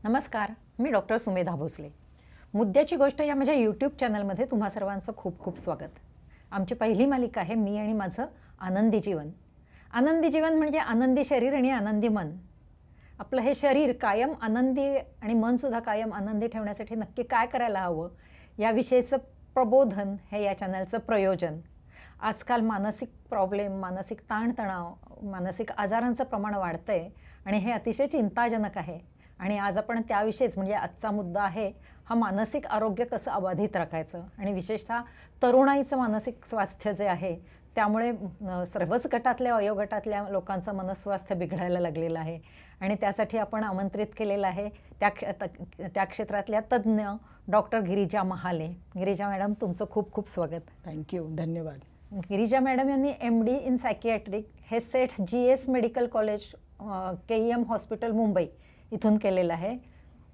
नमस्कार, मी डॉक्टर सुमेधा भोसले. मुद्द्याची गोष्ट या माझ्या यूट्यूब चॅनलमध्ये तुम्हा सर्वांचं खूप खूप स्वागत. आमची पहिली मालिका आहे मी आणि माझं आनंदी जीवन. आनंदी जीवन म्हणजे आनंदी शरीर आणि आनंदी मन. आपलं हे शरीर कायम आनंदी आणि मनसुद्धा कायम आनंदी ठेवण्यासाठी नक्की काय करायला हवं याविषयीचं प्रबोधन हे या चॅनलचं प्रयोजन. आजकाल मानसिक प्रॉब्लेम, मानसिक ताणतणाव, मानसिक आजारांचं प्रमाण वाढतं आहे आणि हे अतिशय चिंताजनक आहे. आणि आज आपण त्याविषयीच म्हणजे आजचा मुद्दा आहे हा मानसिक आरोग्य कसं अबाधित राखायचं आणि विशेषतः तरुणाईचं मानसिक स्वास्थ्य जे आहे त्यामुळे सर्वच गटातल्या वयोगटातल्या लोकांचं मनस्वास्थ्य बिघडायला लागलेलं आहे. आणि त्यासाठी आपण आमंत्रित केलेलं आहे त्या क्षेत्रातल्या तज्ज्ञ डॉक्टर गिरिजा महाले. गिरिजा मॅडम, तुमचं खूप खूप स्वागत. थँक्यू, धन्यवाद. गिरिजा मॅडम यांनी MD इन सायकियाट्रिक हे सेठ GS medical college KEM hospital Mumbai इथून केलेलं आहे.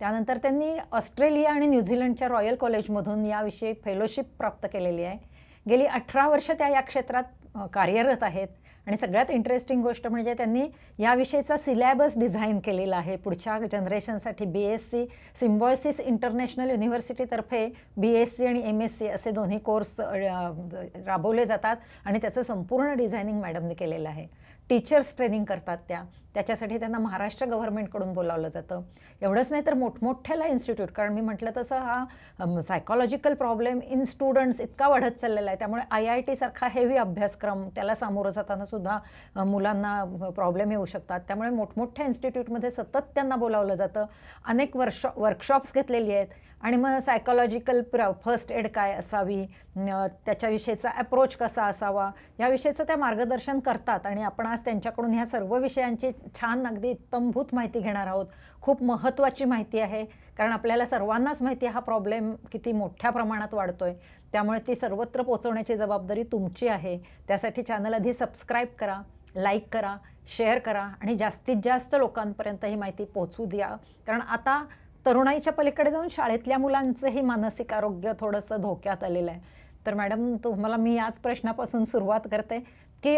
त्यानंतर त्यांनी ऑस्ट्रेलिया आणि न्यूझीलंडच्या रॉयल कॉलेजमधून याविषयी फेलोशिप प्राप्त केलेली आहे. गेली 18 वर्ष त्या या क्षेत्रात कार्यरत आहेत. आणि सगळ्यात इंटरेस्टिंग गोष्ट म्हणजे त्यांनी याविषयीचा सिलॅबस डिझाईन केलेला आहे. पुढच्या जनरेशनसाठी BSc सिम्बॉयसिस इंटरनॅशनल युनिव्हर्सिटीतर्फे BSc आणि MSc असे दोन्ही कोर्स राबवले जातात आणि त्याचं संपूर्ण डिझायनिंग मॅडमने केलेलं आहे. टीचर्स ट्रेनिंग करतात त्याच्यासाठी त्यांना महाराष्ट्र गव्हर्नमेंटकडून बोलावलं जातं. एवढंच नाही तर मोठमोठ्याला इन्स्टिट्यूट, कारण मी म्हटलं तसं हा सायकॉलॉजिकल प्रॉब्लेम इन स्टुडंट्स इतका वाढत चाललेला आहे. त्यामुळे IIT सारखा हेवी अभ्यासक्रम त्याला सामोरं जाताना सुद्धा मुलांना प्रॉब्लेम येऊ शकतात. त्यामुळे मोठमोठ्या इन्स्टिट्यूटमध्ये सतत त्यांना बोलावलं जातं. अनेक वर्कशॉप्स घेतलेली आहेत आणि मग सायकॉलॉजिकल फर्स्ट एड काय असावी, त्याच्याविषयीचा अप्रोच कसा असावा याविषयीचं त्या मार्गदर्शन करतात. आणि आपण आज त्यांच्याकडून ह्या सर्व विषयांची छान अगदी इत्तमभूत माहिती घेणार आहोत. खूप महत्त्वाची माहिती आहे, कारण आपल्याला सर्वांनाच माहिती आहे हा प्रॉब्लेम किती मोठ्या प्रमाणात वाढतोय. त्यामुळे ती सर्वत्र पोहोचवण्याची जबाबदारी तुमची आहे. त्यासाठी चॅनल आधी सबस्क्राईब करा, लाईक करा, शेअर करा आणि जास्तीत जास्त लोकांपर्यंत ही माहिती पोहोचू द्या. कारण आता तरुणाईच्या पलीकडे जाऊन शाळेतल्या मुलांचंही मानसिक आरोग्य थोडंसं धोक्यात आलेलं आहे. तर मॅडम, तुम्हाला मी याच प्रश्नापासून सुरुवात करते की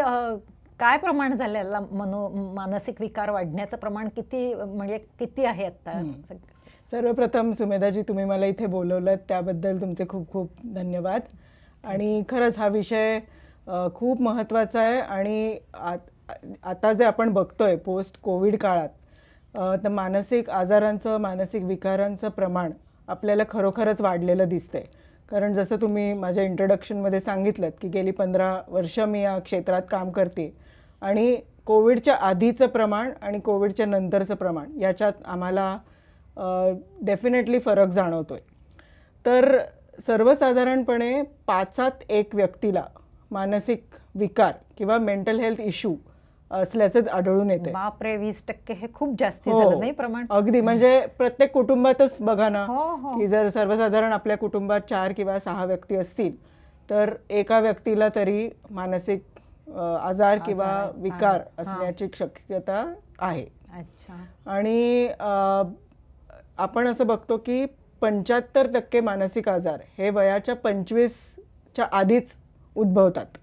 काय प्रमाण झालेला मानसिक विकार वाढण्याचं प्रमाण किती आहे आता? सर्वप्रथम सुमेधाजी, तुम्ही मला इथे बोलवलं त्याबद्दल तुमचे खूप खूप धन्यवाद. आणि खरंच हा विषय खूप महत्त्वाचा आहे. आणि आता जे आपण बघतोय पोस्ट कोविड काळात तर मानसिक आजारांचं, मानसिक विकारांचं प्रमाण आपल्याला खरोखरच वाढलेलं दिसतंय. कारण जसं तुम्ही माझ्या इंट्रोडक्शनमध्ये सांगितलं की गेली 15 वर्ष मी या क्षेत्रात काम करते आणि कोविडच्या आधीचं प्रमाण आणि कोविडच्या नंतरचं प्रमाण याच्यात आम्हाला डेफिनेटली फरक जाणवतोय. तर सर्वसाधारणपणे 5-7 एक व्यक्तीला मानसिक विकार किंवा मेंटल हेल्थ इश्यू असल्याचं आढळून येते. बापरे, 20% हे खूप जास्ती झालं नाही प्रमाण? अगदी, म्हणजे प्रत्येक कुटुंबातच बघा ना की जर सर्वसाधारण आपल्या कुटुंबात 4 किंवा 6 व्यक्ती असतील तर एका व्यक्तीला तरी मानसिक आजार किंवा विकार असण्याची शक्यता आहे. अच्छा. आणि आपण असं बघतो की 75% मानसिक आजार हे वयाच्या 25च्या आधीच उद्भवतात.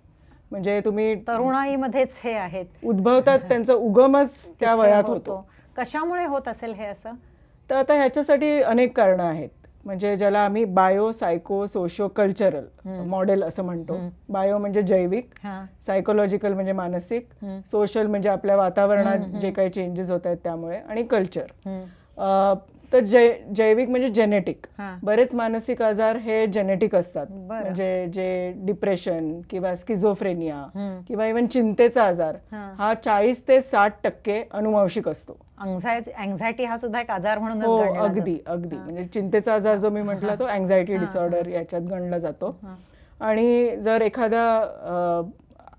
म्हणजे तुम्ही तरुणाईमध्येच हे आहेत उद्भवतात, त्यांचा उगमच त्या वयात होतो. कशामुळे होत असेल हे असं? तर आता ह्याच्यासाठी अनेक कारणं आहेत. म्हणजे ज्याला आम्ही bio, psycho, socio cultural model असं म्हणतो. बायो म्हणजे जैविक, सायकोलॉजिकल म्हणजे मानसिक, सोशल म्हणजे आपल्या वातावरणात जे काही चेंजेस होत आहेत त्यामुळे, आणि कल्चर. तर जैविक म्हणजे जेनेटिक. बरेच मानसिक आजार हे जेनेटिक असतात. म्हणजे जे डिप्रेशन किंवा स्किझोफ्रेनिया किंवा इव्हन चिंतेचा आजार हा 40 ते 60% अनुवांशिक असतो. अँझायटी हा सुद्धा एक आजार म्हणून अगदी अगदी म्हणजे चिंतेचा आजार जो मी म्हटला तो अँझायटी डिसऑर्डर याच्यात गणला जातो. आणि जर एखाद्या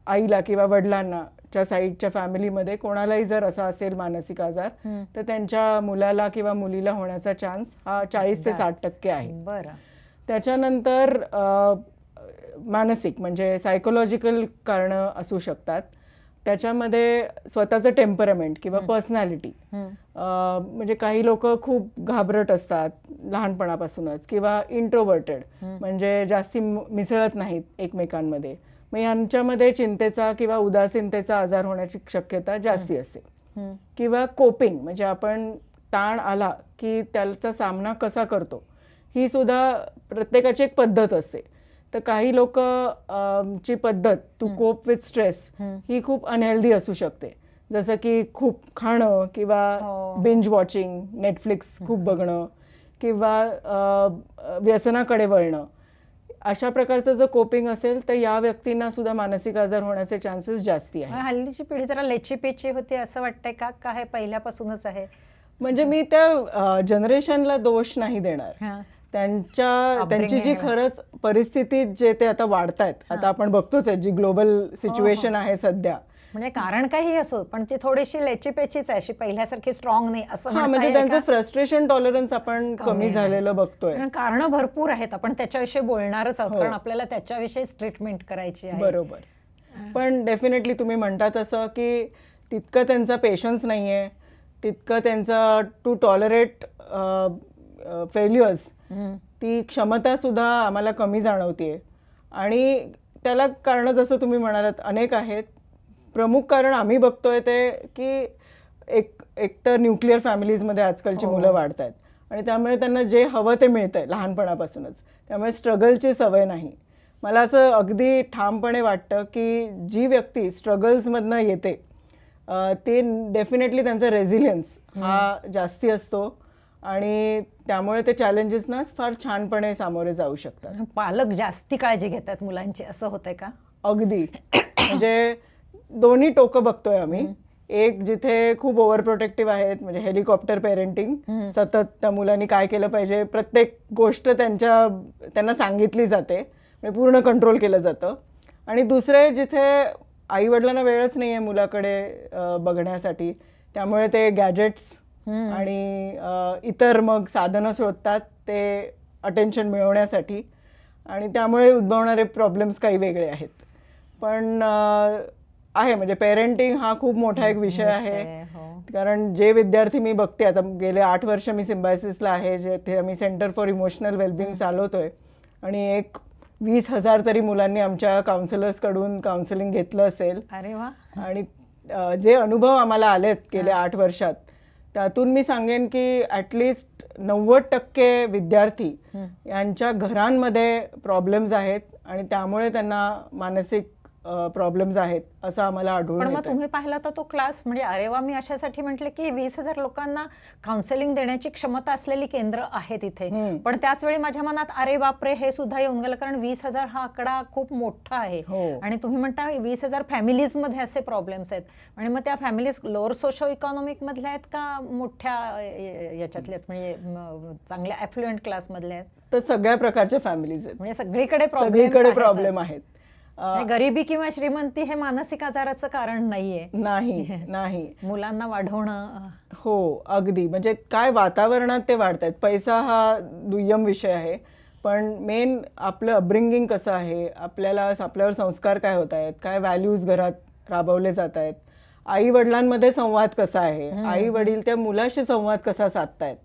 आईला किंवा वडिलांना च्या साईडच्या फॅमिलीमध्ये कोणालाही जर असा असेल मानसिक आजार तर त्यांच्या मुलाला किंवा मुलीला होण्याचा चान्स हा 40 ते 60% आहे. त्याच्यानंतर मानसिक म्हणजे सायकोलॉजिकल कारणं असू शकतात. त्याच्यामध्ये स्वतःचं टेम्परमेंट किंवा पर्सनॅलिटी, म्हणजे काही लोक खूप घाबरट असतात लहानपणापासूनच किंवा इंट्रोवर्टेड म्हणजे जास्ती मिसळत नाहीत एकमेकांमध्ये. मग यांच्यामध्ये चिंतेचा किंवा उदासीनतेचा आजार होण्याची शक्यता जास्ती असते. किंवा कोपिंग म्हणजे आपण ताण आला की त्याचा सामना कसा करतो, ही सुद्धा प्रत्येकाची एक पद्धत असते. तर काही लोक ची पद्धत टू कोप विथ स्ट्रेस ही खूप अनहेल्दी असू शकते, जसं की खूप खाणं किंवा बिंज वॉचिंग, नेटफ्लिक्स खूप बघणं किंवा व्यसनाकडे वळणं. अशा प्रकारचं जर कोपिंग असेल तर या व्यक्तींना सुद्धा मानसिक आजार होण्याचे चान्सेस जास्ती आहेत. हल्लीची पिढी जरा लेचीपेची होती असं वाटतंय का, का हे पहिल्यापासूनच आहे? म्हणजे मी त्या जनरेशनला दोष नाही देणार. त्यांची जी खरंच परिस्थिती जे ते आता वाढतायत, आता आपण बघतोच आहे जी ग्लोबल सिच्युएशन आहे सध्या, म्हणजे कारण काही असो पण ती थोडीशी लेचीपेचीच आहे, अशी पहिल्यासारखी स्ट्रॉंग नाही असं हा. म्हणजे त्यांचं फ्रस्ट्रेशन टॉलरन्स आपण कमी झालेलं बघतोय. कारण भरपूर आहेत, आपण त्याच्याविषयी बोलणारच आहोत, कारण आपल्याला त्याच्याविषयीच ट्रीटमेंट करायची आहे. बरोबर. पण डेफिनेटली तुम्ही म्हणता तसं की तितकं त्यांचा पेशन्स नाहीये, तितकं त्यांचं टू टॉलरेट फेल्युअर्स, ती क्षमता सुद्धा आम्हाला कमी जाणवतीये. आणि त्याला कारण जसं तुम्ही म्हणालात अनेक आहेत. प्रमुख कारण आम्ही बघतोय ते की एक तर न्यूक्लिअर फॅमिलीजमध्ये आजकालची मुलं वाढत आहेत आणि त्यामुळे त्यांना जे हवं ते मिळतंय लहानपणापासूनच, त्यामुळे स्ट्रगलची सवय नाही. मला असं अगदी ठामपणे वाटतं की जी व्यक्ती स्ट्रगल्समधनं येते ते डेफिनेटली त्यांचा रेझिलियन्स हा जास्ती असतो आणि त्यामुळे ते चॅलेंजेसना फार छानपणे सामोरे जाऊ शकतात. पालक जास्ती काळजी घेतात मुलांची असं होतंय का? अगदी. म्हणजे दोन्ही टोकं बघतोय आम्ही. एक जिथे खूप ओव्हर प्रोटेक्टिव्ह आहेत, म्हणजे हेलिकॉप्टर पेरेंटिंग, सतत त्या मुलांनी काय केलं पाहिजे प्रत्येक गोष्ट त्यांना सांगितली जाते, म्हणजे पूर्ण कंट्रोल केलं जातं. आणि दुसरे जिथे आई वडिलांना वेळच नाही आहे मुलाकडे बघण्यासाठी, त्यामुळे ते गॅजेट्स आणि इतर मग साधनं शोधतात ते अटेन्शन मिळवण्यासाठी, आणि त्यामुळे उद्भवणारे प्रॉब्लेम्स काही वेगळे आहेत. पण आहे म्हणजे पेरेंटिंग हा खूप मोठा एक विषय आहे. कारण जे विद्यार्थी मी बघते, आता गेले 8 वर्ष मी सिम्बायसिसला आहे, जेथे आम्ही सेंटर फॉर इमोशनल वेलबिंग चालवतोय, आणि एक 20,000 तरी मुलांनी आमच्या काउन्सिलर्सकडून काउन्सिलिंग घेतलं असेल. अरे वा. आणि जे अनुभव आम्हाला आलेत गेल्या 8 वर्षात, त्यातून मी सांगेन की ॲटलिस्ट 90% विद्यार्थी यांच्या घरांमध्ये प्रॉब्लेम्स आहेत आणि त्यामुळे त्यांना मानसिक प्रॉब्लेम्स आहेत असं आम्हाला आढळून पण मग येतं. तुम्ही पाहिला तर तो क्लास, म्हणजे अरे वा, मी अशासाठी म्हटले की 20,000 लोकांना काउन्सिलिंग देण्याची क्षमता असलेली केंद्र आहेत इथे. पण त्याच वेळी माझ्या मनात अरे बापरे, हे सुद्धा येऊन गेलं, कारण 20,000 हा आकडा खूप मोठा आहे. आणि तुम्ही म्हणता 20,000 फॅमिलीज मध्ये असे प्रॉब्लेम्स आहेत, आणि मग त्या फॅमिलीज लोअर सोशो इकॉनॉमिक मधल्या आहेत का मोठ्या याच्यातल्या, म्हणजे चांगल्या ॲफ्लुएंट क्लास मधल्या आहेत? तर सगळ्या प्रकारच्या फॅमिलीज आहेत, म्हणजे सगळीकडे प्रॉब्लेम आहेत. गरिबी किंवा श्रीमंती हे मानसिक आजाराचं कारण नाहीये. नाही. मुलांना वाढवणं. हो, अगदी. म्हणजे काय वातावरणात ते वाढतायत, पैसा हा दुय्यम विषय आहे, पण मेन आपलं अपब्रिंगिंग कसं आहे, आपल्यावर संस्कार काय होत आहेत, काय व्हॅल्यूज घरात राबवले जात आहेत, आई वडिलांमध्ये संवाद कसा आहे, आई वडील त्या मुलाशी संवाद कसा साधतायत,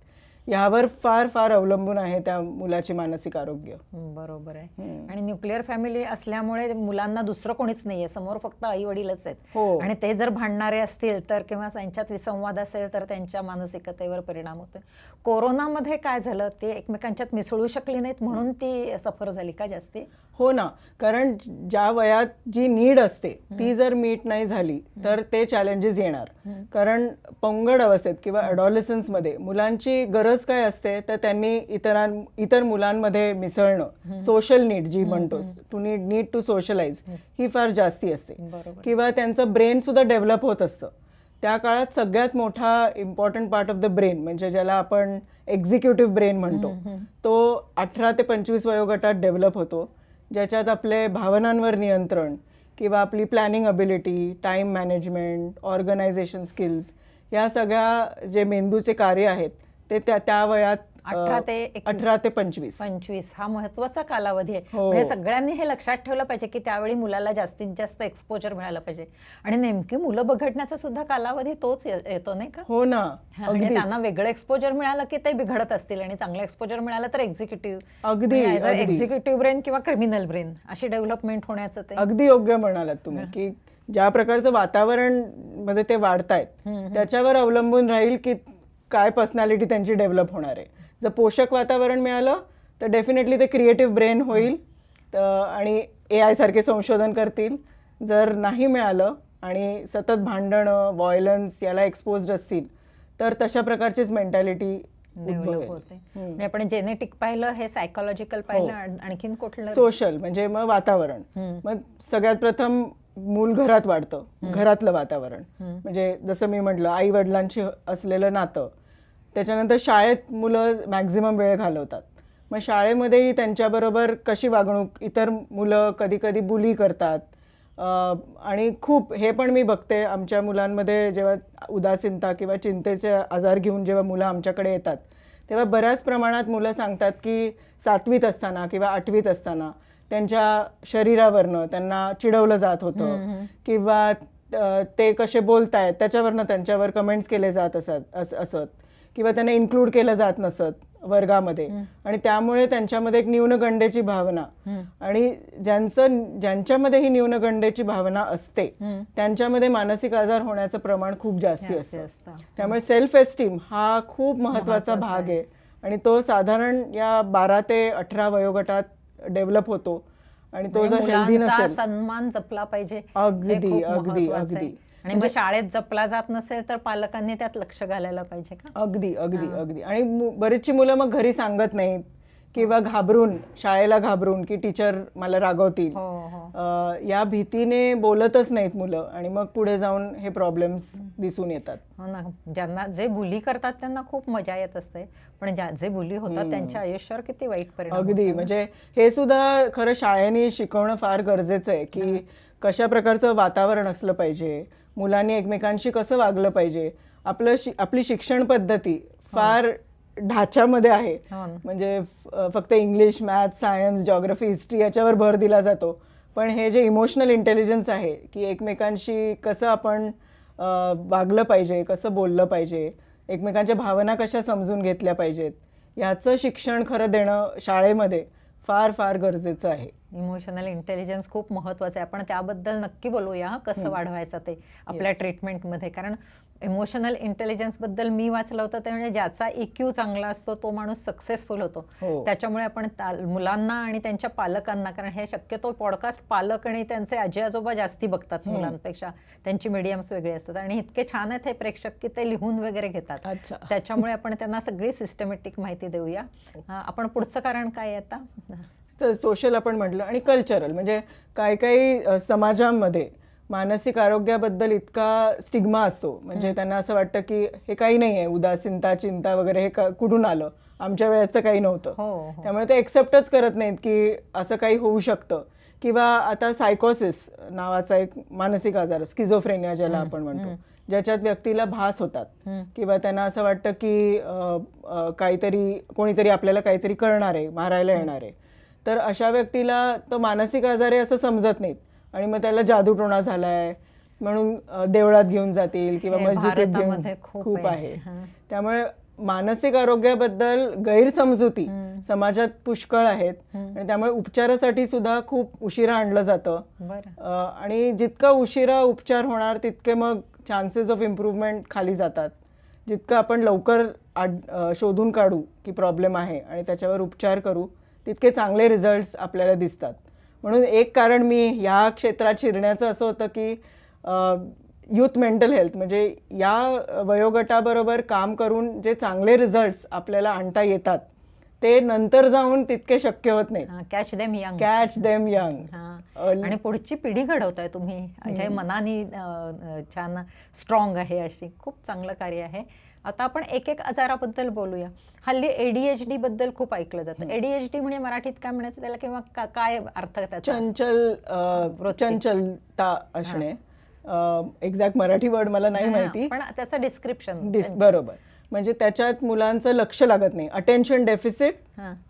यावर फार फार अवलंबून आहे त्या मुलाचे मानसिक आरोग्य. बरोबर आहे. आणि न्यूक्लिअर फॅमिली असल्यामुळे मुलांना दुसरं कोणीच नाहीये, समोर फक्त आई वडीलच आहेत. आणि ते जर भांडणारे असतील तर किंवा त्यांच्यात विसंवाद असेल तर त्यांच्या मानसिकतेवर परिणाम होतो. कोरोनामध्ये काय झालं, ते एकमेकांच्यात मिसळू शकली नाहीत म्हणून ती सफर झाली का जास्ती? हो ना, कारण ज्या वयात जी नीड असते ती जर मीट नाही झाली तर ते चॅलेंजेस येणार. कारण पौंगड अवस्थेत किंवा ॲडॉलसन्समध्ये मुलांची गरज काय असते, तर त्यांनी इतर मुलांमध्ये मिसळणं, सोशल नीड जी म्हणतोस, टू नीड टू सोशलाइज, ही फार जास्ती असते. किंवा त्यांचं ब्रेन सुद्धा डेव्हलप होत असतं. त्या काळात सगळ्यात मोठा important part of the brain, म्हणजे ज्याला आपण एक्झिक्युटिव्ह ब्रेन म्हणतो, तो 18 ते 25 वयोगटात डेव्हलप होतो, ज्याच्यात आपले भावनांवर नियंत्रण किंवा आपली planning ability, time management, organisation skills, या सगळ्या जे मेंदूचे कार्य आहेत ते त्या वयात 18 ते 25 हा महत्वाचा कालावधी आहे. म्हणजे सगळ्यांनी हे लक्षात ठेवलं पाहिजे की त्यावेळी मुलाला जास्तीत जास्त एक्सपोजर मिळालं पाहिजे. आणि नेमकी मुलं बघडण्याचा सुद्धा कालावधी तोच येतो, नाही का? हो ना. म्हणजे त्यांना वेगळं एक्सपोजर मिळालं की ते बिघडत असतील, आणि चांगलं एक्सपोजर मिळालं तर एक्झिक्युटिव्ह ब्रेन किंवा क्रिमिनल ब्रेन अशी डेव्हलपमेंट होण्याचं ते अगदी योग्य म्हणालात तुम्ही, की ज्या प्रकारचं वातावरण मध्ये ते वाढतायत त्याच्यावर अवलंबून राहील की काय पर्सनॅलिटी त्यांची डेव्हलप होणार आहे. जर पोषक वातावरण मिळालं तर डेफिनेटली ते क्रिएटिव्ह ब्रेन होईल आणि AI सारखे संशोधन करतील. जर नाही मिळालं आणि सतत भांडणं, व्हायलन्स याला एक्सपोज्ड असतील तर तशा प्रकारचीच मेंटॅलिटी डेव्हलप होते. म्हणजे आपण जेनेटिक पाहिलं, हे सायकोलॉजिकल पाहिलं, आणखीन कुठलं? सोशल म्हणजे मग वातावरण. मग सगळ्यात प्रथम मूल घरात वाढतं, घरातलं वातावरण. म्हणजे जसं मी म्हटलं, आई वडिलांशी असलेलं नातं. त्याच्यानंतर शाळेत मुलं मॅक्झिमम वेळ घालवतात. मग शाळेमध्येही त्यांच्याबरोबर कशी वागणूक, इतर मुलं कधी कधी बुली करतात. आणि खूप हे पण मी बघते आमच्या मुलांमध्ये, जेव्हा उदासीनता किंवा चिंतेचे आजार घेऊन जेव्हा मुलं आमच्याकडे येतात तेव्हा बऱ्याच प्रमाणात मुलं सांगतात की 7वीत असताना किंवा 8वीत असताना त्यांच्या शरीरावरनं त्यांना चिडवलं जात होतं किंवा ते कसे बोलतायत त्याच्यावरनं त्यांच्यावर कमेंट्स केले जात असत किंवा त्यांना इन्क्लूड केलं जात नसत वर्गामध्ये. आणि त्यामुळे त्यांच्यामध्ये एक न्यूनगंडेची भावना, आणि ज्यांच्यामध्ये ही न्यूनगंडेची भावना असते त्यांच्यामध्ये मानसिक आजार होण्याचं प्रमाण खूप जास्ती असतं. त्यामुळे सेल्फ एस्टीम हा खूप महत्वाचा भाग आहे आणि तो साधारण या 12 ते 18 वयोगटात डेव्हलप होतो. आणि तो जर हेल्दी नसेल, सन्मान जपला पाहिजे. अगदी अगदी अगदी. आणि मग शाळेत जपला जात नसेल तर पालकांनी त्यात लक्ष घालायला पाहिजे का? अगदी अगदी अगदी. आणि बरीचशी मुलं मग घरी सांगत नाहीत किंवा घाबरून, शाळेला घाबरून की टीचर मला रागवतील, या भीतीने बोलतच नाहीत मुलं. आणि मग पुढे जाऊन हे प्रॉब्लेम्स दिसून येतात. हो ना. ज्यांना जे बुली करतात त्यांना खूप मजा येत असते, पण जे बुली होतात त्यांच्या आयुष्यावर किती वाईट परिणाम अगदी. म्हणजे हे सुद्धा खरं शाळेने शिकवणं फार गरजेचं आहे की कशा प्रकारचं वातावरण असलं पाहिजे, मुलांनी एकमेकांशी कसं वागलं पाहिजे. आपली शिक्षण पद्धती फार ढाच्यामध्ये आहे. म्हणजे फक्त English, math, science, geography, history याच्यावर भर दिला जातो. पण हे जे इमोशनल इंटेलिजन्स आहे की एकमेकांशी कसं आपण वागलं पाहिजे, कसं बोललं पाहिजे, एकमेकांच्या भावना कशा समजून घेतल्या पाहिजेत, याचं शिक्षण खरं देणं शाळेमध्ये फार फार गरजेचं आहे. इमोशनल इंटेलिजन्स खूप महत्वाचं आहे. आपण त्याबद्दल नक्की बोलूया, कसं वाढवायचं ते आपल्या ट्रीटमेंटमध्ये. कारण इमोशनल इंटेलिजन्स बद्दल मी वाचलं होतं ते म्हणजे ज्याचा EQ चांगला असतो तो माणूस सक्सेसफुल होतो. त्याच्यामुळे आपण मुलांना आणि त्यांच्या पालकांना, कारण हे शक्यतो पॉडकास्ट पालक आणि त्यांचे आजी आजोबा जास्ती बघतात मुलांपेक्षा, त्यांची मीडियम्स वेगळी असतात. आणि इतके छान आहेत हे प्रेक्षक की ते लिहून वगैरे घेतात. त्याच्यामुळे आपण त्यांना सगळी सिस्टमॅटिक माहिती देऊया. आपण पुढचं कारण काय आता? तर सोशल आपण म्हटलं, आणि कल्चरल म्हणजे काही काही समाजांमध्ये मानसिक आरोग्याबद्दल इतका स्टिग्मा असतो. म्हणजे त्यांना असं वाटतं की हे काही नाही आहे, उदासीनता, चिंता वगैरे हे कुठून आलं, आमच्या वेळेचं काही नव्हतं. त्यामुळे ते एक्सेप्टच करत नाहीत की असं काही होऊ शकतं. किंवा आता सायकोसिस नावाचा एक मानसिक आजार, स्किझोफ्रेनिया ज्याला आपण म्हणतो, ज्याच्यात व्यक्तीला भास होतात किंवा त्यांना असं वाटतं की काहीतरी कोणीतरी आपल्याला काहीतरी करणार आहे, मारायला येणार आहे. तर अशा व्यक्तीला तो मानसिक आजार आहे असं समजत नाहीत आणि मग त्याला जादूटोणा झालाय म्हणून देवळात घेऊन जातील किंवा मस्जिदीत घेऊन. खूप आहे. त्यामुळे मानसिक आरोग्याबद्दल गैरसमजुती समाजात पुष्कळ आहेत आणि त्यामुळे उपचारासाठी सुद्धा खूप उशिरा आणलं जातं. आणि जितका उशिरा उपचार होणार तितके मग चान्सेस ऑफ इम्प्रूव्हमेंट खाली जातात. जितकं आपण लवकर शोधून काढू की प्रॉब्लेम आहे आणि त्याच्यावर उपचार करू तितके चांगले रिझल्ट्स आपल्याला दिसतात. म्हणून एक कारण मी ह्या क्षेत्रात शिरण्याचं असं होतं की यूथ मेंटल हेल्थ म्हणजे या वयोगटाबरोबर काम करून जे चांगले रिझल्ट्स आपल्याला आणता येतात ते नंतर जाऊन तितके शक्य होत नाही. Catch them young. Catch them young. आणि पुढची पिढी घडवताय तुम्ही, जे मनाने छान स्ट्रॉंग आहे, अशी खूप चांगलं कार्य आहे. आता आपण एक एक आजाराबद्दल बोलूया. हल्ली ADHD बद्दल खूप ऐकलं जातं. ADHD म्हणजे मराठीत काय म्हणायचं त्याला, किंवा काय अर्थ त्याचा? चंचलता असणे. एक्झॅक्ट मराठी वर्ड मला नाही माहिती, पण त्याचं डिस्क्रिप्शन. बरोबर. म्हणजे त्याच्यात मुलांचं लक्ष लागत नाही. अटेन्शन डेफिसिट,